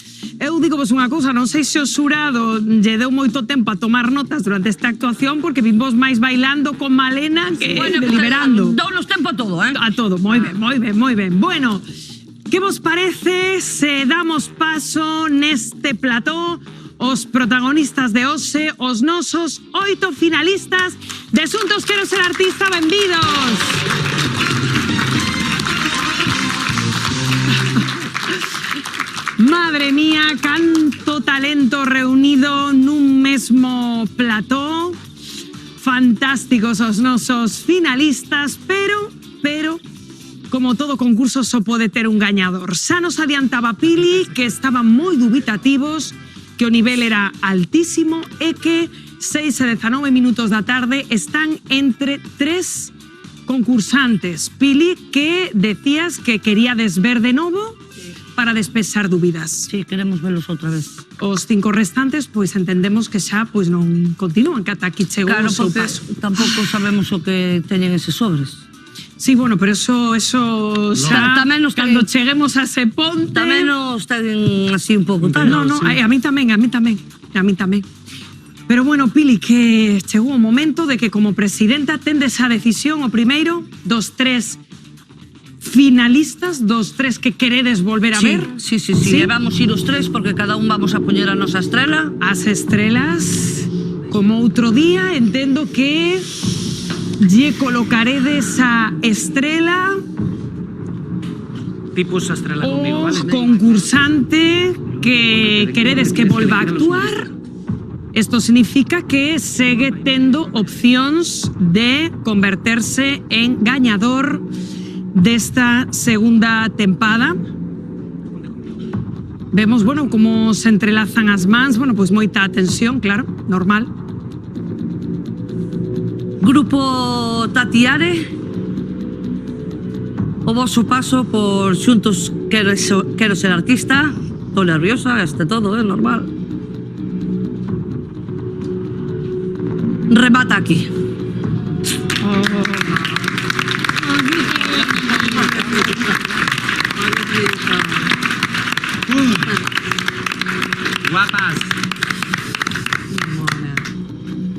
Eu digo vos unha cousa, non sei se o xurado lle deu moito tempo a tomar notas durante esta actuación porque vimos máis bailando con Malena que deliberando. Dounos tempo a todo, A todo, moi ben, moi ben, moi ben. Bueno, que vos parece se damos paso neste plató os protagonistas de hoxe, os nosos 8 finalistas de Xuntos Quero Ser Artista, benvidos. Madre mía, canto talento reunido nun mesmo plató. Fantásticos os nosos finalistas, pero, como todo concurso, só pode ter un gañador. Xa nos adiantaba Pili que estaban moi dubitativos, que o nivel era altísimo e que 6 e 19 minutos da tarde están entre 3 concursantes. Pili, que decías que queríades ver de novo para despexar dúbidas. Sí, queremos velos outra vez. Os 5 restantes, pois entendemos que xa pois non continúan, que ata aquí chegou o seu paso. Tampouco sabemos o que teñen eses sobres. Sí, bueno, pero eso xa, cando cheguemos a ese ponte... Tamén nos ten así un pouco tal. No, a mí tamén. Pero bueno, Pili, que chegou o momento de que como presidenta tendes a decisión o primeiro dos 3 finalistas, dos 3 que queredes volver a ver. Sí. Vamos ir os 3 porque cada un vamos a poñer a nosa estrela. As estrelas, como outro día, entendo que lle colocaredes a estrela Tipos a estrela conmigo, o vale? concursante que queredes que volva a actuar. Isto significa que segue tendo opcións de converterse en gañador desta segunda tempada. Vemos, bueno, como se entrelazan as mans, bueno, pois moita atención, claro, normal. Grupo Tatiare, o voso paso por Xuntos Quero Ser Artista. Estou nerviosa, este todo, é normal. Remata aquí. Guapas.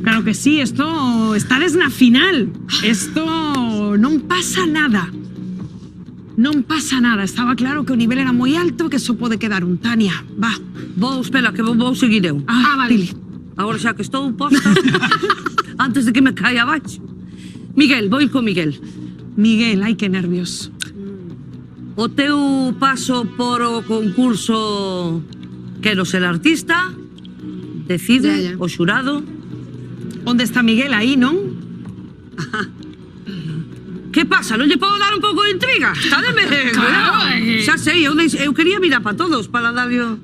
Claro que sí, esto estades na final. Esto non pasa nada. Non pasa nada, estaba claro que o nivel era moi alto, que só pode quedar un. Tania, va. Espera, que vou seguir eu. Vale. Agora xa que estou posta, antes de que me caia abaixo. Miguel, vou ir con Miguel. Miguel, ai que nervios. O teu paso por o concurso Quero ser artista, decide o xurado. Onde está Miguel aí, non? Que pasa? Non lle podo dar un pouco de intriga? Estádeme, Claro, xa sei, eu quería mirar para todos, para darlle...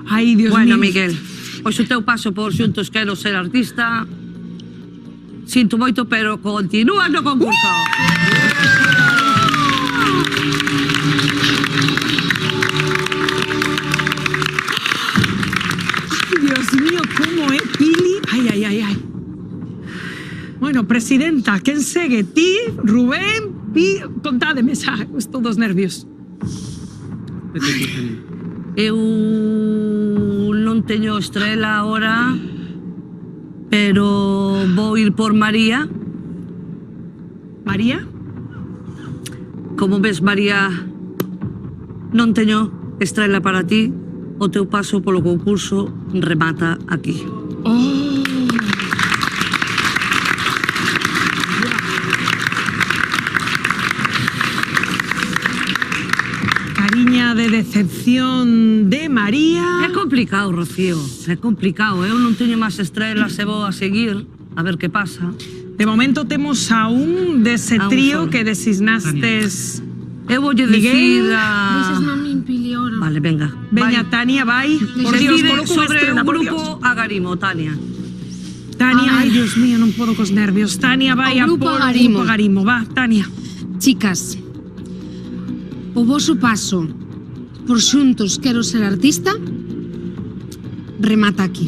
Ai, Dios bueno, mío. Miguel, pois o teu paso por Xuntos Quero Ser Artista, sinto moito, pero continúa no concurso. Dios mío, como é Pili? Ai. Bueno, presidenta, quen segue? Ti, Rubén, contádeme xa, estou dos nervios. Eu non teño estrela ahora, pero vou ir por María. María? Como ves, María, non teño estrela para ti. O teu paso polo concurso remata aquí. Cariña de decepción de María. É complicado, Rocío, é complicado. Eu non teño máis estrelas e vou a seguir a ver que pasa. De momento temos a un dese trío que designastes. Eu voulle Miguel. decir a... Dices a min, Pili, ahora. Vale, venga. Veña, Tania, vai. Por Dios, Decide coloco unha sobre estrela, un por grupo Dios. Agarimo, Tania. Tania, ai, Dios mío, non podo cos nervios. Tania, vai a O grupo por Agarimo. Grupo Agarimo. Va, Tania. Chicas, o voso paso por Xuntos Quero Ser Artista remata aquí.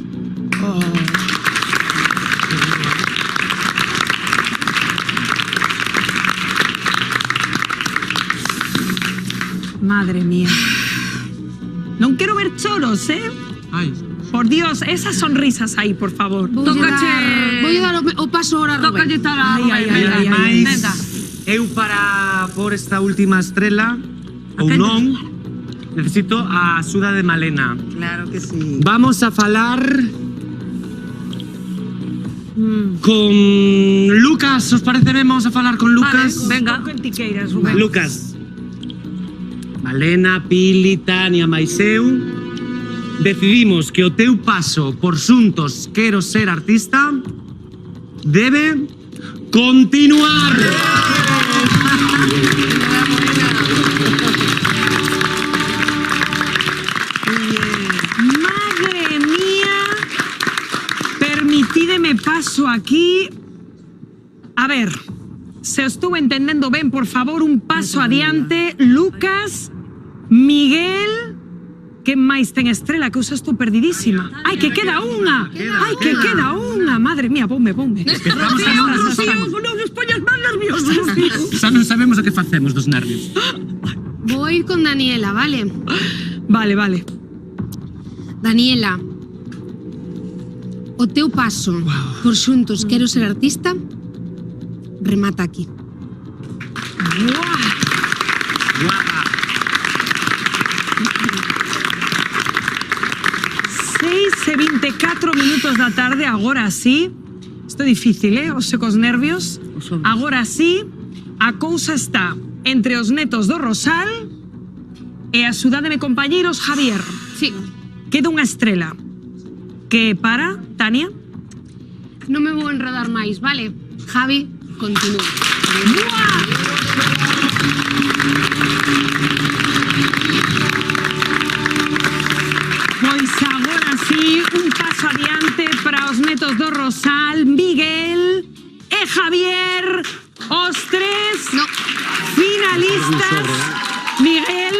Madre mía. Non quero ver choros, Ai. Por Dios, esas sonrisas aí, por favor. Vou dar o paso ahora a Rubén. Tócalle tal a Ai, Rubén. ai, Venga. ai, Venga. Eu para por esta última estrela, ou non, necesito a axuda de Malena. Claro que sí. Vamos a falar con Lucas, os parece ben? Vamos a falar con Lucas. Vale, venga. Con tiqueiras, Rubén. Lucas. Malena, Pili, Tania, Maiseu, decidimos que o teu paso por Xuntos Quero Ser Artista debe continuar. Madre mía, permitídeme paso aquí. A ver, se os estuvo entendendo ben, por favor, un paso adiante. Lucas, Miguel, que máis ten estrela, que usa estou perdidísima. Ai, que queda unha. Ai, que queda unha. Madre mía, ponme. Estamos Non nos poñas máis nerviosos. Xa non sabemos o que facemos dos nervios. Vou ir con Daniela, vale? Vale. Daniela, o teu paso por Xuntos Quero Ser Artista remata aquí. 6:24 minutos da tarde, agora sí. Isto é difícil, os secos nervios. Agora sí, a cousa está entre os netos do Rosal e axudádeme, compañeiros, Javier. Sí. Queda unha estrela. Que para, Tania? Non me vou enredar máis, vale? Javi, continúa. Pois agora sí, un paso adiante para os netos do Rosal, Miguel e Javier, os tres finalistas. Miguel,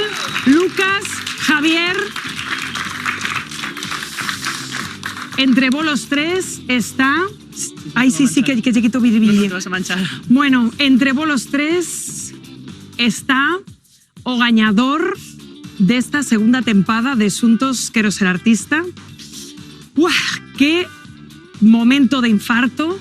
Lucas, Javier. Entre vos los tres está... Ay, sí, que lle quito vidibili. No te vas a manchar. Bueno, entre vos los tres está o gañador desta segunda tempada de Xuntos Quero Ser Artista. ¡Uah! ¡Qué momento de infarto!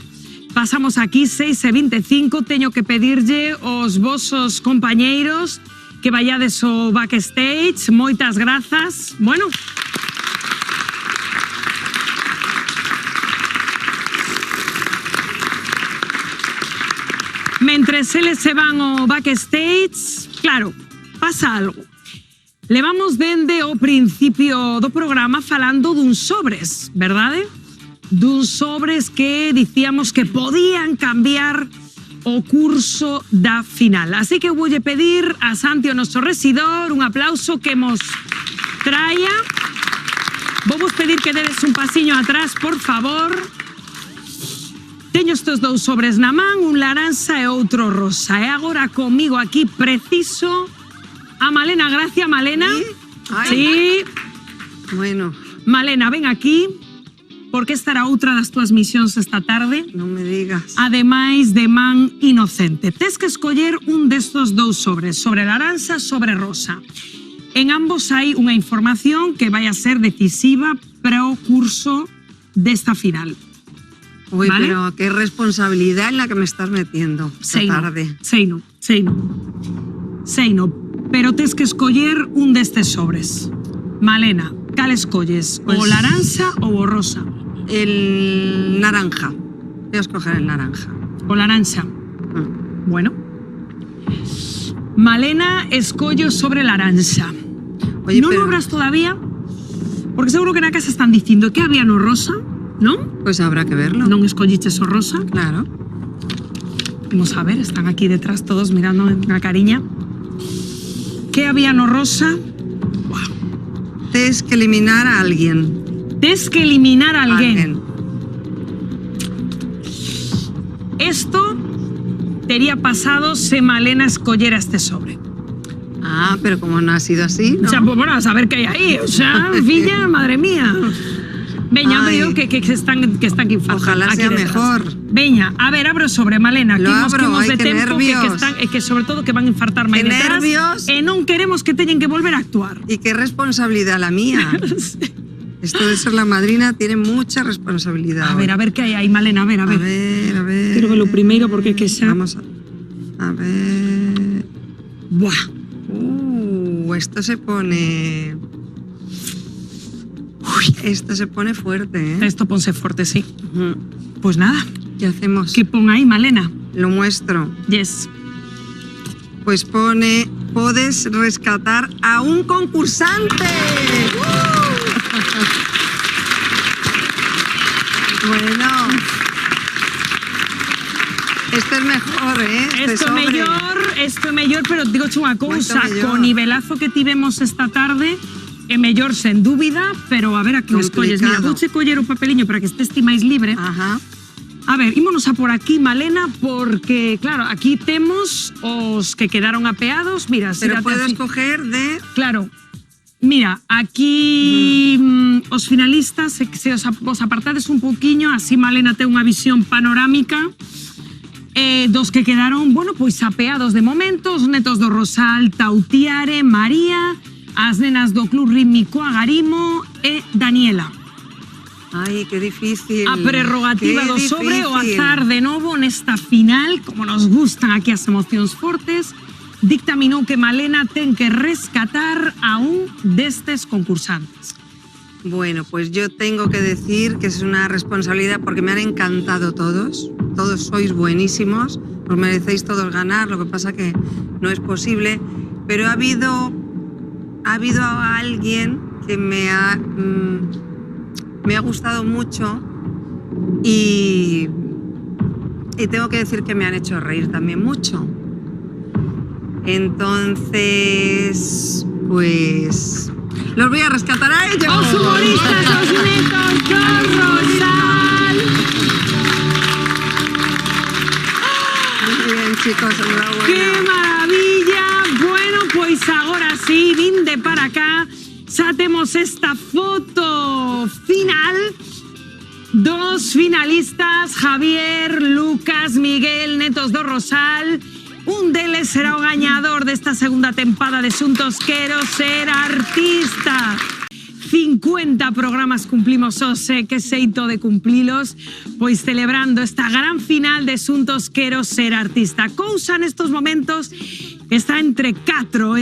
Pasamos aquí 6:25, teño que pedirlle aos vosos compañeiros que vayades ao backstage. Moitas grazas. Bueno, mentres eles se van ao backstage, claro, pasa algo. Levamos dende o principio do programa falando duns sobres, verdade? Duns sobres que dicíamos que podían cambiar o curso da final. Así que voulle pedir a Santi, o noso residor, un aplauso que mos traia. Vou pedir que dedes un pasiño atrás, por favor. Teño estes dous sobres na man, un laranxa e outro rosa. E agora comigo aquí preciso a Malena. Gracias, Malena. Sí. Bueno. Malena, ven aquí, porque esta era outra das túas misións esta tarde. Non me digas. Ademais de man inocente. Tes que escoller un destos dous sobres, sobre laranxa, sobre rosa. En ambos hai unha información que vai a ser decisiva para o curso desta final. Uy, ¿vale? pero qué responsabilidad en la que me estás metiendo esta tarde. Seino. Pero tes que escoller un destes sobres. Malena, cal escolles? Pues, o laranxa ou o rosa? El naranja. Voy a escoger el naranja. O laranxa. Bueno. Malena, escollo sobre laranxa. Oye, non pero... lo abras todavía? Porque seguro que na casa están dicindo que había no rosa, ¿non? Pues habrá que verlo. Non escolliches o rosa? Claro. Vamos a ver, están aquí detrás todos mirando na cariña. ¿Qué había no rosa? Tienes que eliminar a alguien. Tienes que eliminar a alguien. Esto tería pasado si Malena escollera este sobre. Ah, pero como no ha sido así, ¿no? O sea, pues bueno, a saber qué hay ahí. O sea, Villa, madre mía. Veña, veo que están aquí infartos. Ojalá aquí sea detrás. mejor. Veña, a ver, abro sobre Malena. Lo Aquí abro, nos ay, de qué tempo nervios. que sobre todo que van a infartar máis Qué detrás. nervios. E non queremos que teñen que volver a actuar. Y qué responsabilidad la mía. Esto de ser la madrina tiene mucha responsabilidad. A ver qué hay ahí, Malena, a ver. A ver. Quiero ver lo primero porque que xa... Vamos a ver. Buah. Esto se pone... Esto se pone fuerte, ¿eh? Esto ponse fuerte, sí. Pues nada. ¿Qué hacemos? ¿Qué pon ahí, Malena? Lo muestro. Yes. Pues pone, puedes rescatar a un concursante. Bueno. Esto es mejor, ¿eh? Esto é mellor, pero digo unha cousa, Moito mellor. co nivelazo que tivemos esta tarde, é mellor sen dúbida, pero a ver a que escolles. Mira, vouche coller o papeliño para que estés ti máis libre. Ajá. A ver, ímonos a por aquí, Malena, porque, claro, aquí temos os que quedaron apeados. Mira, pero puedes así. coger de... Claro. Mira, aquí os finalistas, se os apartades un poquinho, así Malena ten unha visión panorámica. Dos que quedaron, bueno, pois apeados de momento, os netos do Rosal, Tautiare, María, as nenas do Club Rítmico Agarimo e Daniela. Ai, que difícil. A prerrogativa do sobre, o difícil. azar de novo nesta final, como nos gustan aquí as emocións fortes, dictaminou que Malena ten que rescatar a un destes concursantes. Bueno, pues yo tengo que decir que es una responsabilidad porque me han encantado todos. Todos sois buenísimos, os merecéis todos ganar, lo que pasa que no es posible. Pero ha habido alguien que me ha gustado mucho y tengo que decir que me han hecho reír también mucho. Entonces, pues... los voy a rescatar a ellos. ¡Os humoristas, os netos do Rosal! Muy bien, chicos, enhorabuena. ¡Qué maravilla! Bueno, pois agora sí, vinde para acá. Xa temos esta foto final dos finalistas, Javier, Lucas, Miguel, netos do Rosal. Un deles será o gañador desta segunda tempada de Xuntos Quero Ser Artista. 50 programas cumplimos hoxe, que xeito de cumplilos, pois celebrando esta gran final de Xuntos Quero Ser Artista. Cousa nestos momentos está entre catro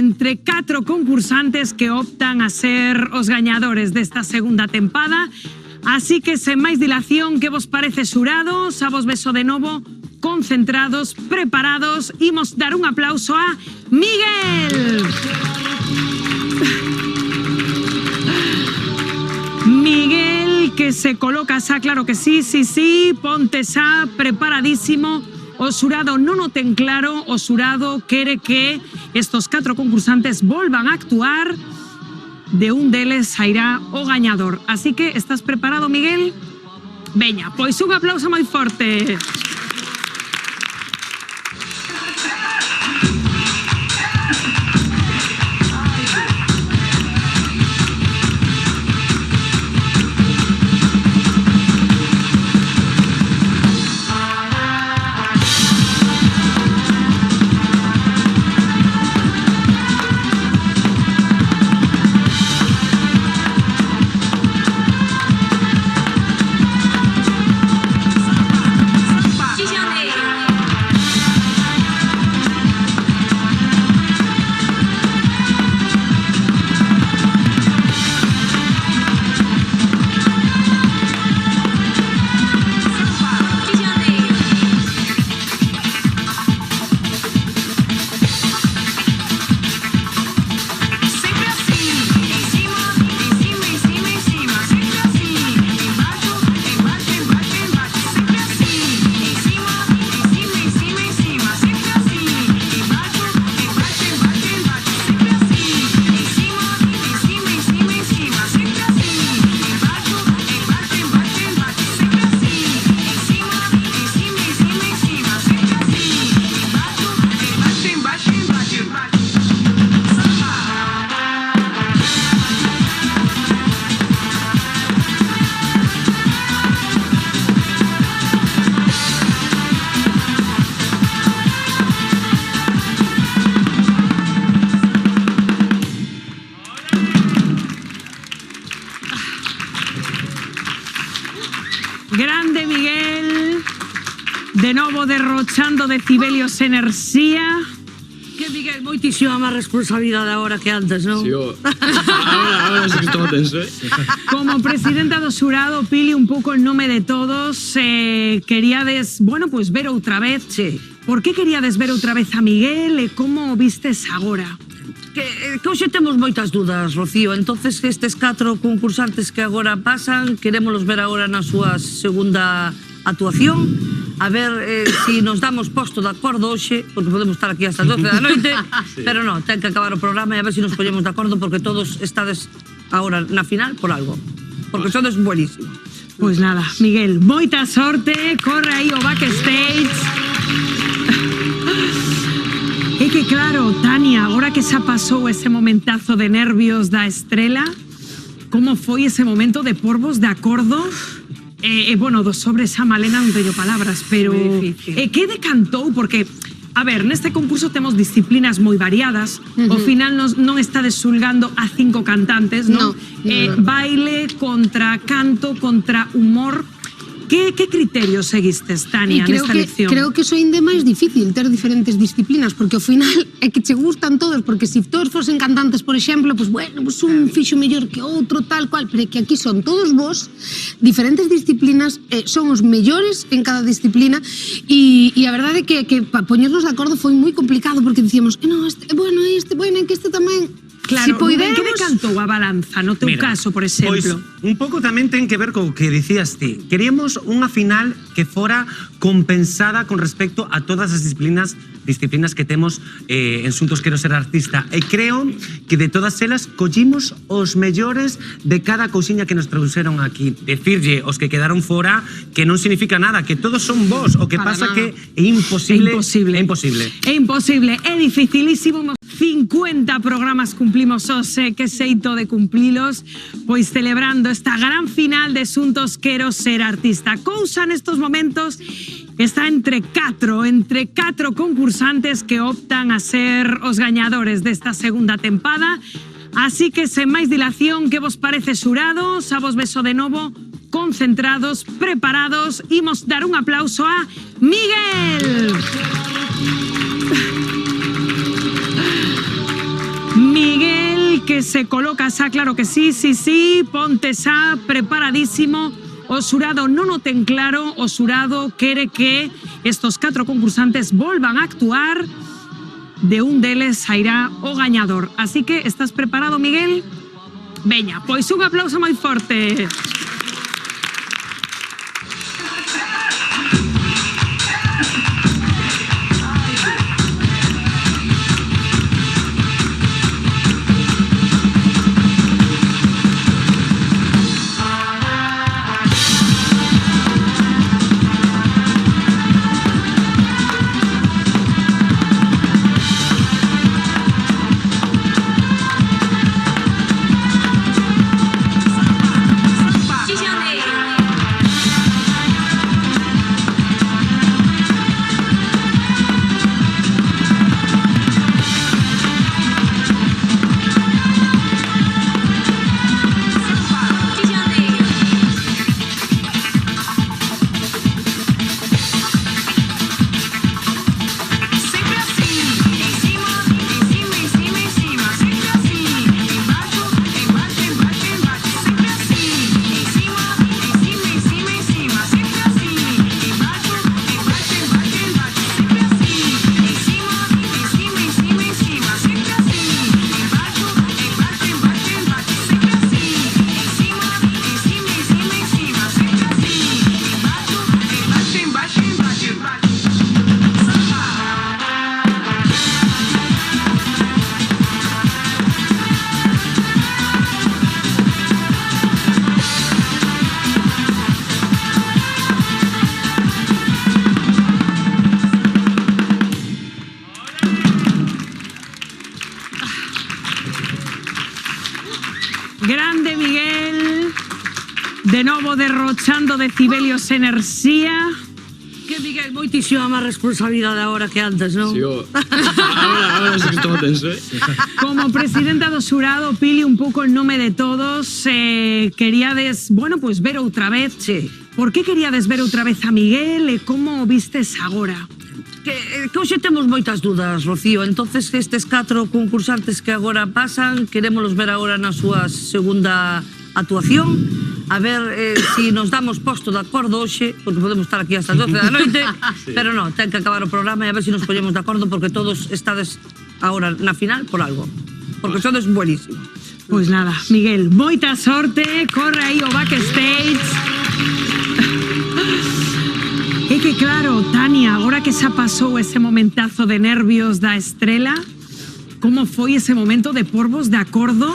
concursantes que optan a ser os gañadores desta segunda tempada. Así que, sen máis dilación, que vos parece, xurados? A vos beso de novo, concentrados, preparados. Imos dar un aplauso a Miguel. Miguel, que se coloca xa, claro que sí, ponte xa, preparadísimo. O xurado non o ten claro, o xurado quere que estos 4 concursantes volvan a actuar, de un deles sairá o gañador. Así que, estás preparado, Miguel? Veña, pois un aplauso moi forte. Grande Miguel, de novo derrochando decibelios enerxía. Que Miguel, moitísima máis responsabilidade agora que antes, non? Sí, ahora sí que estaba tenso, Como presidenta do xurado, Pili, un pouco en nome de todos, queríades, bueno, pues ver outra vez. Sí. Por que queríades ver outra vez a Miguel e como o vistes agora? Que hoxe temos moitas dudas, Rocío. Entonces, estes 4 concursantes que agora pasan, querémolos ver agora na súa segunda actuación, a ver si nos damos posto de acordo hoxe, porque podemos estar aquí hasta as 12 da noite, pero non, ten que acabar o programa e a ver si nos poñemos de acordo, porque todos estades agora na final por algo, porque sodes buenísimos. Pois nada, Miguel, moita sorte, corre aí o backstage. É que claro, Tania, agora que xa pasou ese momentazo de nervios da estrela, como foi ese momento de porvos de acordo? Bueno, do sobre xa Malena non teño palabras, pero que decantou? Porque, a ver, neste concurso temos disciplinas moi variadas, ao final non estades xulgando a 5 cantantes, non? Baile, contra canto, contra humor. Que criterios seguistes, Tania, nesta lección? Creo que iso ainda é máis difícil, ter diferentes disciplinas, porque ao final é que che gustan todos, porque se todos fosen cantantes, por exemplo, pues bueno, pues un fixo mellor que outro, tal cual, pero é que aquí son todos vos, diferentes disciplinas, son os mellores en cada disciplina, e a verdade é que para poñernos de acordo foi moi complicado, porque dicíamos, no, bueno, que este tamén... Claro, si poidemos... que decantou a balanza no teu caso, por exemplo? Pois, un pouco tamén ten que ver co que dicías ti. Queríamos unha final que fora compensada con respecto a todas as disciplinas que temos en Xuntos Quero Ser Artista. E creo que de todas elas collimos os mellores de cada cousiña que nos trouxeron aquí. Decirlle os que quedaron fora que non significa nada, que todos son vos. O que pasa que é imposible. É imposible. É dificilísimo. 50 programas cumplimos hoxe, que xeito de cumplilos, pois celebrando esta gran final de Xuntos Quero Ser Artista. Cousa nestos momentos está entre catro concursantes que optan a ser os gañadores desta segunda tempada. Así que, sen máis dilación, que vos parece, xurados? A vos beso de novo, concentrados, preparados. Imos dar un aplauso a Miguel. Miguel, que se coloca xa, claro que sí, ponte xa, preparadísimo. O xurado non o ten claro, o xurado quere que estos 4 concursantes volvan a actuar. De un deles sairá o gañador. Así que, estás preparado, Miguel? Veña, pois un aplauso moi forte. Grande Miguel, de novo derrochando decibelios enerxía. Que Miguel, moitísima máis responsabilidade agora que antes, non? Sí, ahora sí que estamos tenso, ¿eh? Como presidenta do xurado, Pili, un pouco en nome de todos, queríades, bueno, pues ver outra vez. Sí. Por que queríades ver outra vez a Miguel e como o vistes agora? Que hoxe temos moitas dudas, Rocío. Entonces, estes 4 concursantes que agora pasan, querémolos ver agora na súa segunda actuación. A ver si nos damos posto de acordo hoxe, porque podemos estar aquí hasta as 12 da noite, sí. Pero non, ten que acabar o programa e a ver si nos poñemos de acordo, porque todos estades agora na final por algo. Porque sodes buenísimos. Pois nada, Miguel, moita sorte, corre aí o backstage. É que claro, Tania, agora que xa pasou ese momentazo de nervios da estrela, como foi ese momento de porvos de acordo?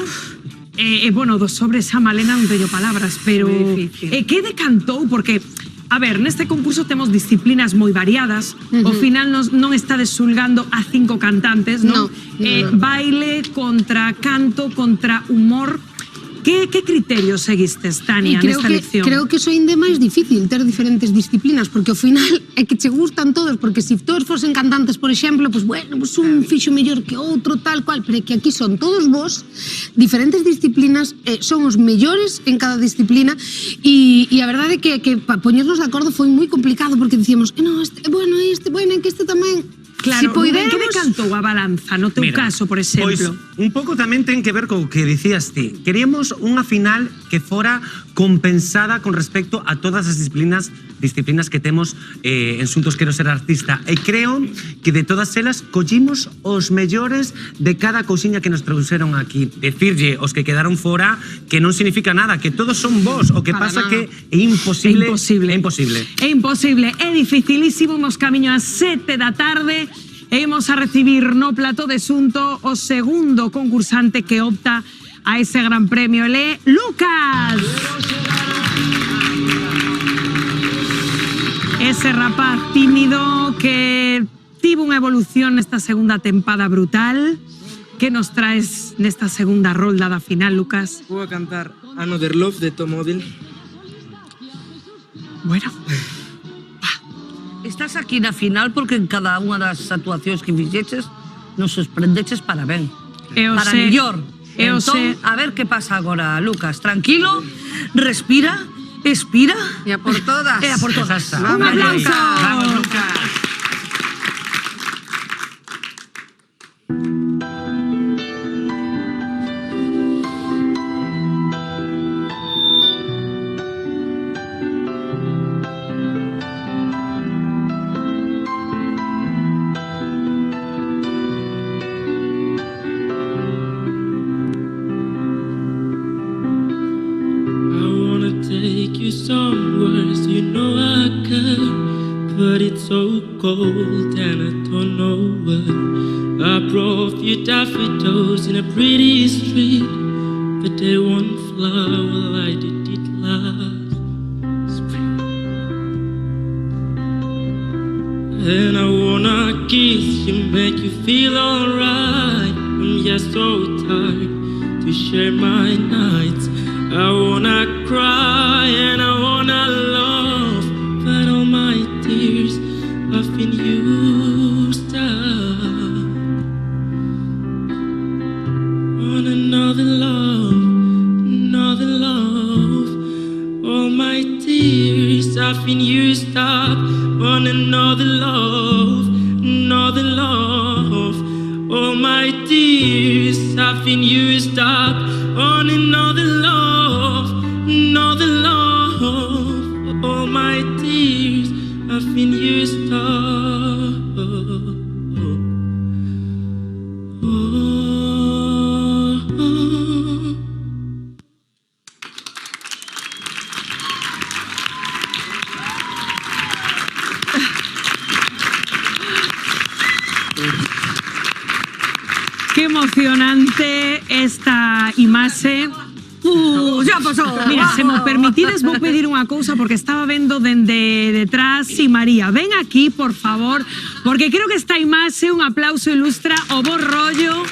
Bueno, dos sobre xa Malena non teño palabras, pero que decantou? Porque, a ver, neste concurso temos disciplinas moi variadas. Ao final non estades xulgando a 5 cantantes, non? Baile, contra canto, contra humor. Que criterios seguistes, Tania, nesta elección? Creo que iso ainda é máis difícil, ter diferentes disciplinas, porque ao final é que che gustan todos, porque se todos fosen cantantes, por exemplo, pues bueno, pues un fixo mellor que outro, tal cual, pero é que aquí son todos vos, diferentes disciplinas, son os mellores en cada disciplina, e a verdade é que poñernos de acordo foi moi complicado, porque dicíamos, no, bueno, é que este tamén... Claro, si que decantou a balanza no teu caso, por exemplo? Pois un pouco tamén ten que ver co que dicías ti. Queríamos unha final que fora compensada con respecto a todas as disciplinas que temos en Xuntos Quero Ser Artista. E creo que de todas elas collimos os mellores de cada cousiña que nos trouxeron aquí. Decirlle os que quedaron fora que non significa nada, que todos son vos. O que pasa que é imposible. É imposible. É imposible, é dificilísimo. Imos camiño ás 7 da tarde. E imos a recibir no plató de Xunto o segundo concursante que opta a ese gran premio. Ele, Lucas. Ese rapaz tímido que tivo unha evolución nesta segunda tempada brutal. Que nos traes nesta segunda rolda da final, Lucas? Vou a cantar Another Love de Tom Odell. Bueno. Estás aquí na final porque en cada unha das actuacións que fixeches nos sorprendeches para ben. Para mellor. Entón, a ver que pasa agora, Lucas. Tranquilo, respira, expira. E a por todas. E a por todas. Un aplauso. Vamos, Lucas. But it's so cold and I don't know where. I brought you daffodils in a pretty street, but they won't flower like they did last spring. And I wanna kiss you, make you feel alright. I'm just so tired to share my nights. I wanna cry and I wanna love, but all my tears have been used up on another love, another love. All my tears have been used up on another love, another love. All my tears have been used up on another love, another love. All my tears have been used up. Qué emocionante esta imaxe. Ya pasou. Mira, se me permitides vou pedir unha cousa porque estaba vendo dende detrás. Sí, María, ven aquí, por favor, porque creo que esta imaxe, un aplauso, ilustra o bo rollo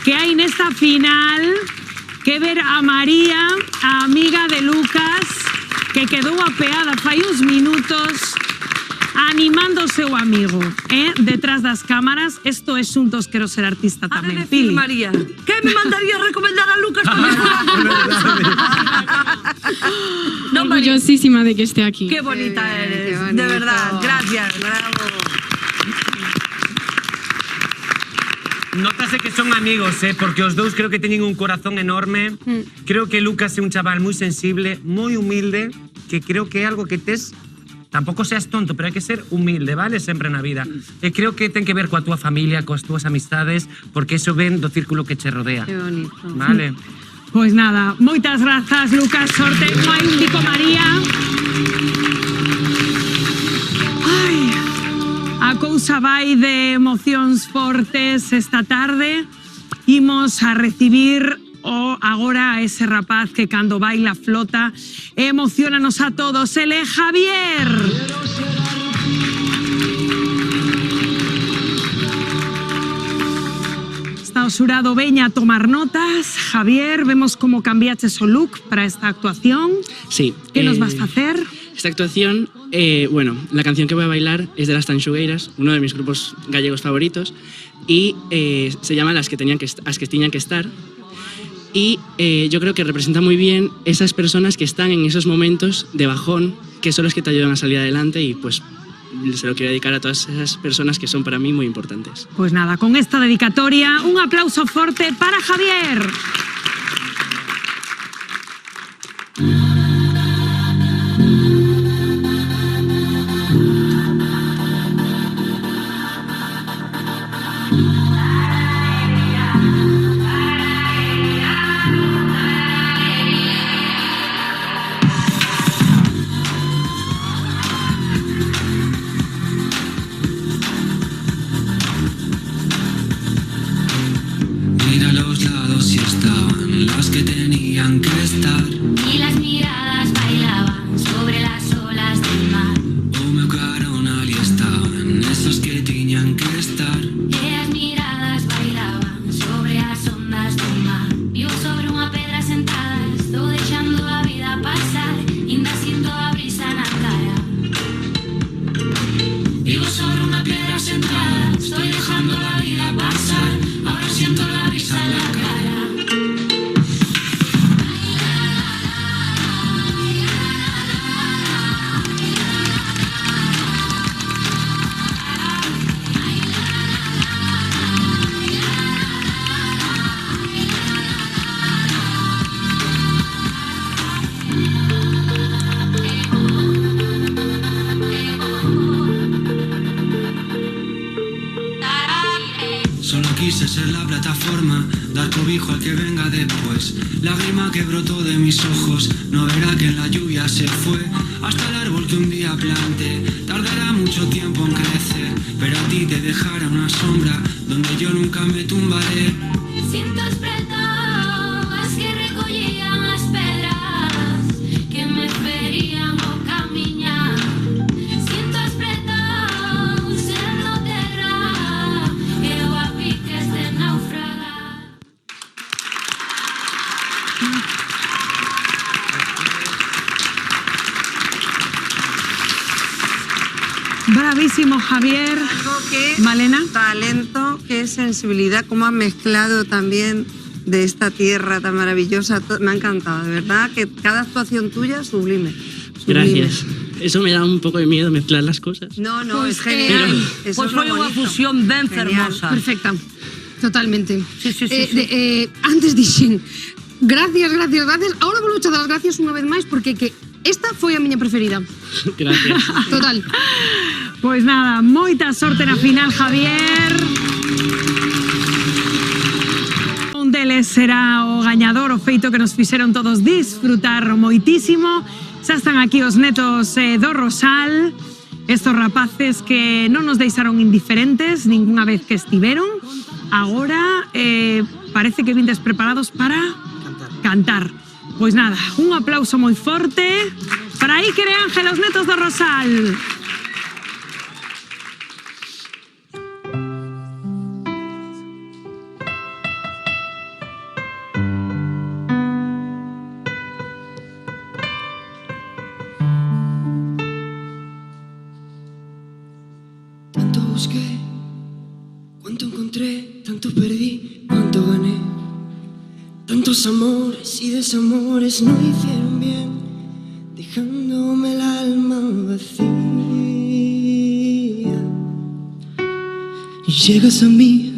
que hai nesta final, que ver a María, a amiga de Lucas, que quedou apeada fai uns minutos animando o seu amigo, detrás das cámaras. Esto es Xuntos Quero Ser Artista tamén, Pili. María, que me mandaría recomendar a Lucas para No, orgullosísima de que esté aquí. Qué bonita eres, de verdad. Gracias. Bravo. Nótase que son amigos, porque os dous creo que teñen un corazón enorme. Creo que Lucas é un chaval moi sensible, moi humilde, que creo que é algo que tes. Tampouco seas tonto, pero hai que ser humilde, vale? Sempre na vida. E creo que ten que ver coa túa familia, coas túas amistades, porque eso ven do círculo que che rodea. Que bonito. Vale. Pois nada, moitas grazas, Lucas, sorte. Moi un dico, María. Ai, a cousa vai de emocións fortes esta tarde. Imos a recibir agora a ese rapaz que cando baila flota e emocionanos a todos. Ele é Javier. Está o xurado, veña a tomar notas. Javier, vemos como cambiaches o look para esta actuación. Sí. ¿Qué nos vas a hacer? Esta actuación, bueno, la canción que voy a bailar es de Las Tanxugueiras, uno de mis grupos gallegos favoritos, y se llama As que tiñan que estar. Y yo creo que representa muy bien esas personas que están en esos momentos de bajón, que son los que te ayudan a salir adelante, y pues se lo quiero dedicar a todas esas personas que son para mí muy importantes. Pues nada, con esta dedicatoria, un aplauso fuerte para Javier. Mira a los lados y estaban las que tenían que estar. Y las miradas bailaban sobre las olas del mar. O meu carona ali estaban esos que tiñan que estar. E as miradas bailaban sobre as ondas do mar. Vivo sobre unha pedra sentada, estou deixando a vida pasar, ainda sinto a brisa na cara. Vivo sobre unha pedra sentada, estoy dejando la vida pasar, ahora siento la brisa en la cara. ser la plataforma, dar cobijo al que venga después. Lágrima que brotó de mis ojos, no verá que en la lluvia se fue. Hasta el árbol que un día plante, tardará mucho tiempo en crecer, pero a ti te dejará una sombra donde yo nunca me tumbaré. Cintos pretados que recollían as pedras que me ferían o camiñar. Cintos pretados en no terra eu a piques de naufragar. Bravísimo, Javier. Malena. Talento, qué sensibilidad, cómo has mezclado también de esta tierra tan maravillosa. Me ha encantado, de verdad, que cada actuación tuya sublime. Gracias. Eso me da un poco de miedo mezclar las cosas. No, no, es genial. Pues foi unha fusión ben fermosa. Perfecta, totalmente. Sí. Antes dixen, gracias. Ahora volvo a dar as gracias unha vez máis porque que esta foi a miña preferida. Gracias. Total. Pois nada, moita sorte na final, Javier. Un deles será o gañador, o feito que nos fixeron todos disfrutar moitísimo. Xa están aquí os netos do Rosal, estos rapaces que non nos deixaron indiferentes ningunha vez que estiveron. Agora parece que vindes preparados para cantar. Pois nada, un aplauso moi forte para Iker e Ángel, os netos do Rosal. Tanto busqué, cuánto encontré, tanto perdí, cuánto gané. Tantos amores y desamores no hicieron bien, dejándome el alma vacía. Y llegas a mí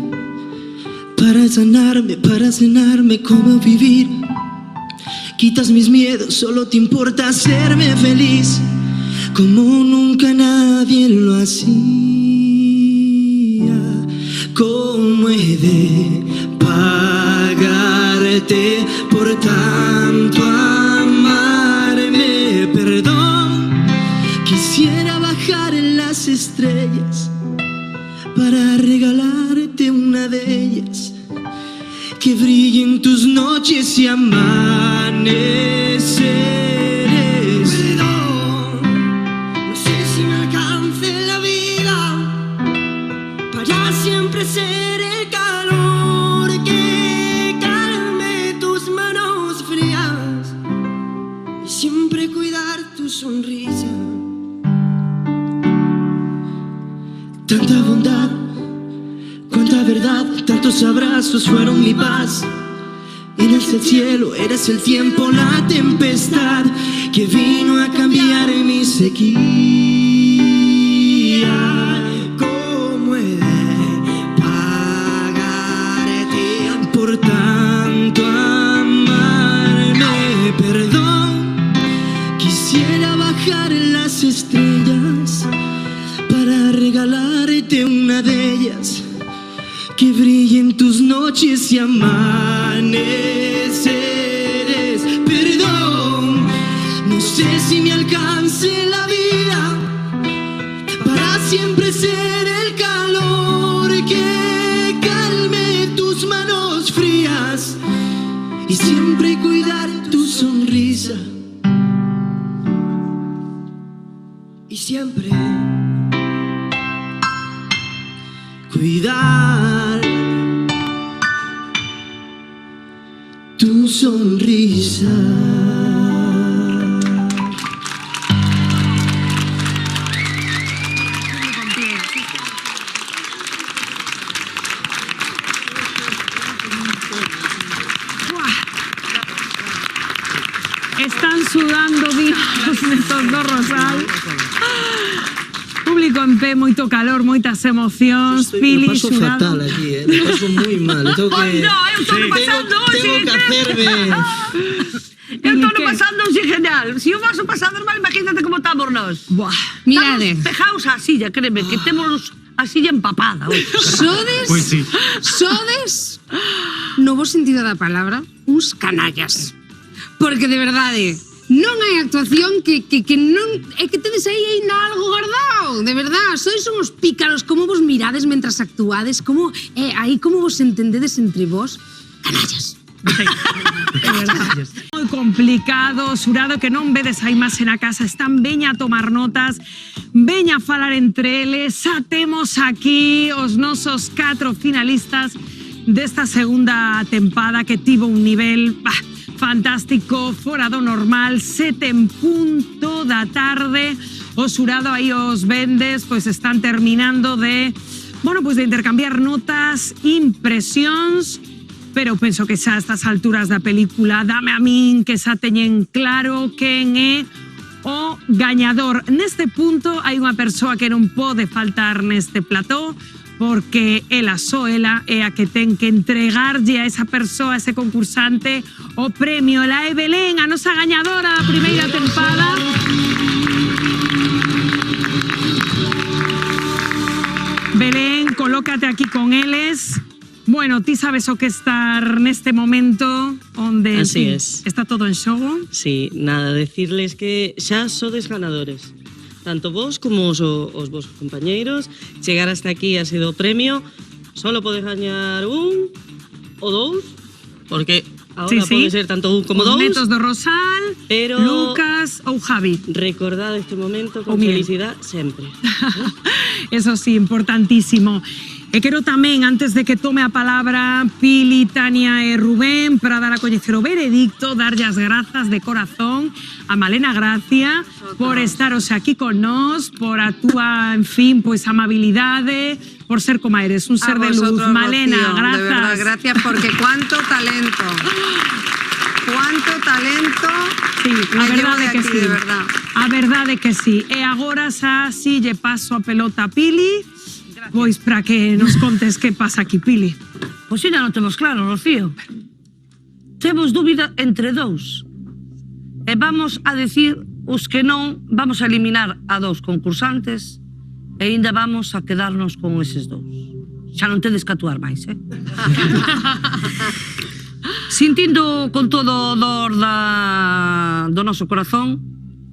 para sanarme, para cenarme cómo vivir. Quitas mis miedos, solo te importa hacerme feliz, como nunca nadie lo hacía. ¿Cómo he de pagarte por tanto amarme? Perdón, quisiera bajar en las estrellas para regalarte una de ellas, que brille en tus noches y amaneceres. Perdón, no sé si me alcance la vida para siempre ser el calor que calme tus manos frías y siempre cuidar tu sonrisa. Tanta bondad, cuánta verdad, tantos abrazos fueron mi paz. Eres el cielo, eres el tiempo, la tempestad que vino a cambiar mi sequía. ¿Cómo he de pagarte por tanto amarme? Perdón, quisiera bajar en las estrellas para regalarte una de ellas, que brillen tus noches y amaneceres. Perdón, no sé si me alcance la vida para siempre ser el calor que calme tus manos frías y siempre cuidar tu sonrisa. Y siempre cuidar tu sonrisa. Están sudando vivos nestos do Rosal. Público en pé, moito calor, moitas emocións. Pili, paso xurado. fatal aquí, lo paso muy mal. Tengo que, Ay, no, eu estou pasando tengo que hacerme... Eu estou pasando así genial. Se eu vaso pasando mal, imagínate como estamos nós. Mirade. Estamos pejaos á silla, créeme, que temos así empapada. Sodes, Pois sí. sodes, no bo sentido da palabra, uns canallas. Porque de verdade, non hai actuación que non... É que tedes aí ainda algo guardado, de verdade. Sois uns pícaros, como vos mirades mentras actuades, como aí como vos entendedes entre vos. Canallas. Moi complicado, xurado que non vedes a imaxe na casa, están veña a tomar notas, veña a falar entre eles, xa temos aquí os nosos 4 finalistas desta segunda tempada que tivo un nivel fantástico, fora do normal, 7:00 da tarde, o xurado aí os vendes, pois están terminando de, bueno, pois de intercambiar notas, impresións, pero penso que xa a estas alturas da película dame a min que xa teñen claro quen é o gañador. Neste punto hai unha persoa que non pode faltar neste plató porque ela, só ela, é a que ten que entregarlle a esa persoa, a ese concursante, o premio. Ela é Belén, a nosa gañadora da primeira tempada. Belén, colócate aquí con eles. Bueno, ti sabes o que estar neste momento onde Así es. Está todo en xogo. Sí, nada, decirles que xa sodes ganadores. Tanto vos como os vos compañeiros. Chegar hasta aquí ha sido o premio. Solo podes gañar un ou dous, porque ahora pode ser tanto un como dous. Os netos do Rosal, pero Lucas ou Javi. Recordad este momento con felicidad sempre. Eso sí, importantísimo. E quero tamén, antes de que tome a palabra Pili, Tania e Rubén, para dar a coñecer o veredicto, darlle as grazas de corazón a Malena Gracia por estar hoxe aquí con nós, por a túa, en fin, pois amabilidade, por ser como eres, un ser de luz. Malena, Rocío, grazas. de verdad, gracias, porque cuánto talento. Cuánto talento. Sí, a verdade que sí. De verdad. A verdade que sí. E agora xa si lle paso a pelota a Pili, pois para que nos contes que pasa aquí, Pili. Pois xa non temos claro, Rocío. Temos dúbida entre dous. E vamos a decir os que non, vamos a eliminar a 2 concursantes e ainda vamos a quedarnos con eses 2. Xa non tedes que actuar máis, Sintindo con todo o dor do noso corazón,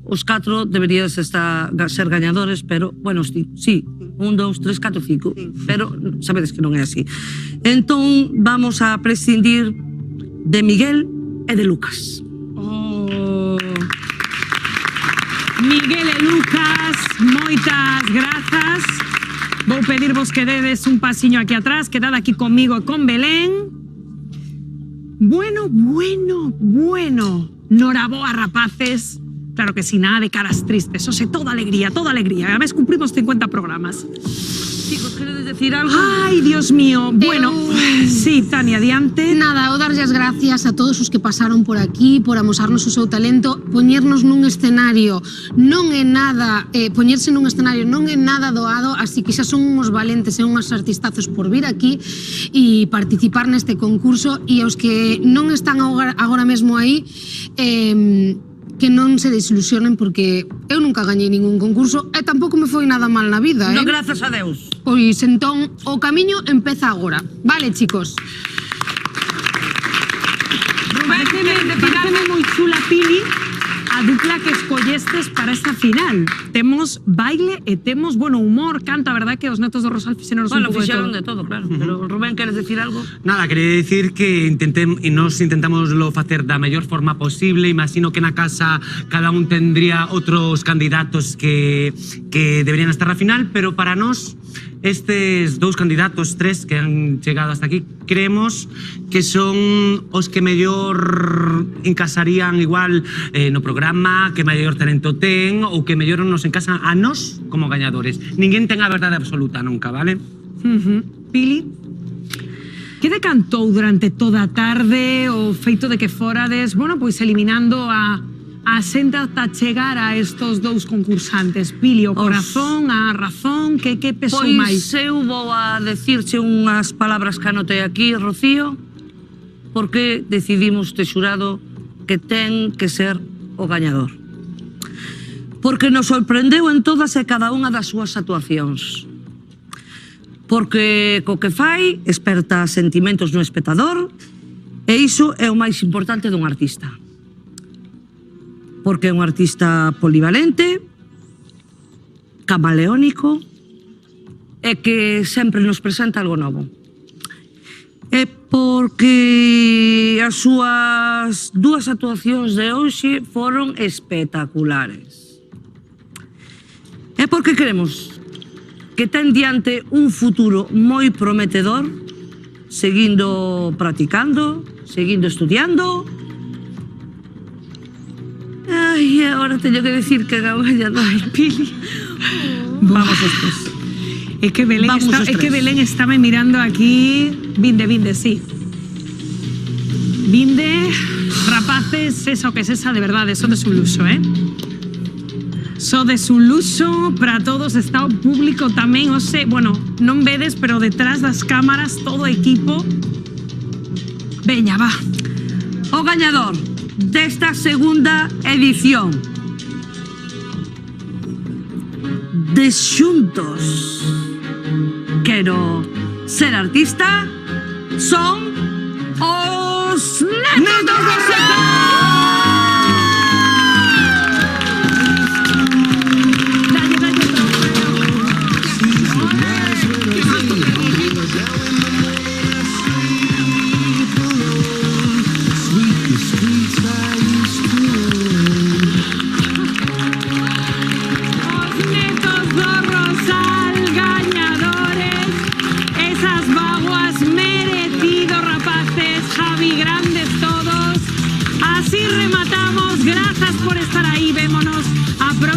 os 4 deberías ser gañadores, pero, bueno, sí, 1, 2, 3, 4, 5, pero sabedes que non é así. Entón, vamos a prescindir de Miguel e de Lucas. Miguel e Lucas, moitas grazas. Vou pedirvos que dedes un pasiño aquí atrás, quedad aquí conmigo e con Belén. Bueno. Noraboa, rapaces. Claro que sí, nada de caras tristes, ose, toda alegría. A vez cumplimos 50 programas. Chicos, queredes decir algo? Ay, Dios mío. Bueno, sí, Tania, adiante. Nada, o darlle as gracias a todos os que pasaron por aquí, por amosarnos o seu talento, poñernos nun escenario. Non é nada, poñerse nun escenario non é nada doado, así que xa son uns valentes e uns artistazos por vir aquí e participar neste concurso, e aos que non están agora mesmo aí, que non se desilusionen, porque eu nunca gañei ningún concurso e tampouco me foi nada mal na vida, No, grazas a Deus. Pois entón, o camiño empeza agora. Vale, chicos. Pareceme moi chula, Pili, a dupla que escollestes para esta final. Temos baile e temos, bueno, humor, canto, a verdad que os netos do Rosal fixeron un pouco de todo. Fixeron de todo, claro. Pero, Rubén, queres decir algo? Nada, quería decir que nos intentamos lo facer da mellor forma posible. Imagino que na casa cada un tendría outros candidatos que deberían estar na final, pero para nós estes 2 candidatos, 3 que han chegado hasta aquí, creemos que son os que mellor encasarían igual no programa, que mellor talento ten ou que mellor nos encasan a nós como gañadores. Ninguén ten a verdade absoluta nunca, vale? Pili? Que decantou durante toda a tarde o feito de que forades, bueno, pois eliminando a xente ata chegar a estos 2 concursantes? Pili, o corazón, a razón, que pesou máis? Pois eu vou a decirche unhas palabras que anotei aquí, Rocío, porque decidimos te xurado que ten que ser o gañador. Porque nos sorprendeu en todas e cada unha das súas actuacións. porque co que fai esperta sentimentos no espectador e iso é o máis importante dun artista. Porque é un artista polivalente, camaleónico e que sempre nos presenta algo novo. E porque as súas dúas actuacións de hoxe foron espectaculares. E porque queremos que ten diante un futuro moi prometedor, seguindo practicando, seguindo estudiando. Ai, agora teño que decir que a gañadora é Pili. Vamos os tres. É que Belén estaba mirando aquí. Vinde, sí. Vinde, rapaces, eso que es esa de verdade, sodes un luxo, Sodes un luxo para todos, está o público tamén, bueno, non vedes, pero detrás das cámaras, todo o equipo. Veña, va. O gañador desta segunda edición de Xuntos Quero Ser Artista son os Netos do Sector.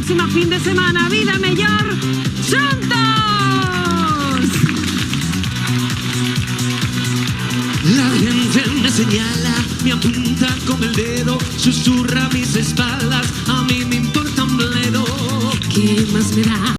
Próxima fin de semana, vida mellor, xuntos. La gente me señala, me apunta con el dedo, susurra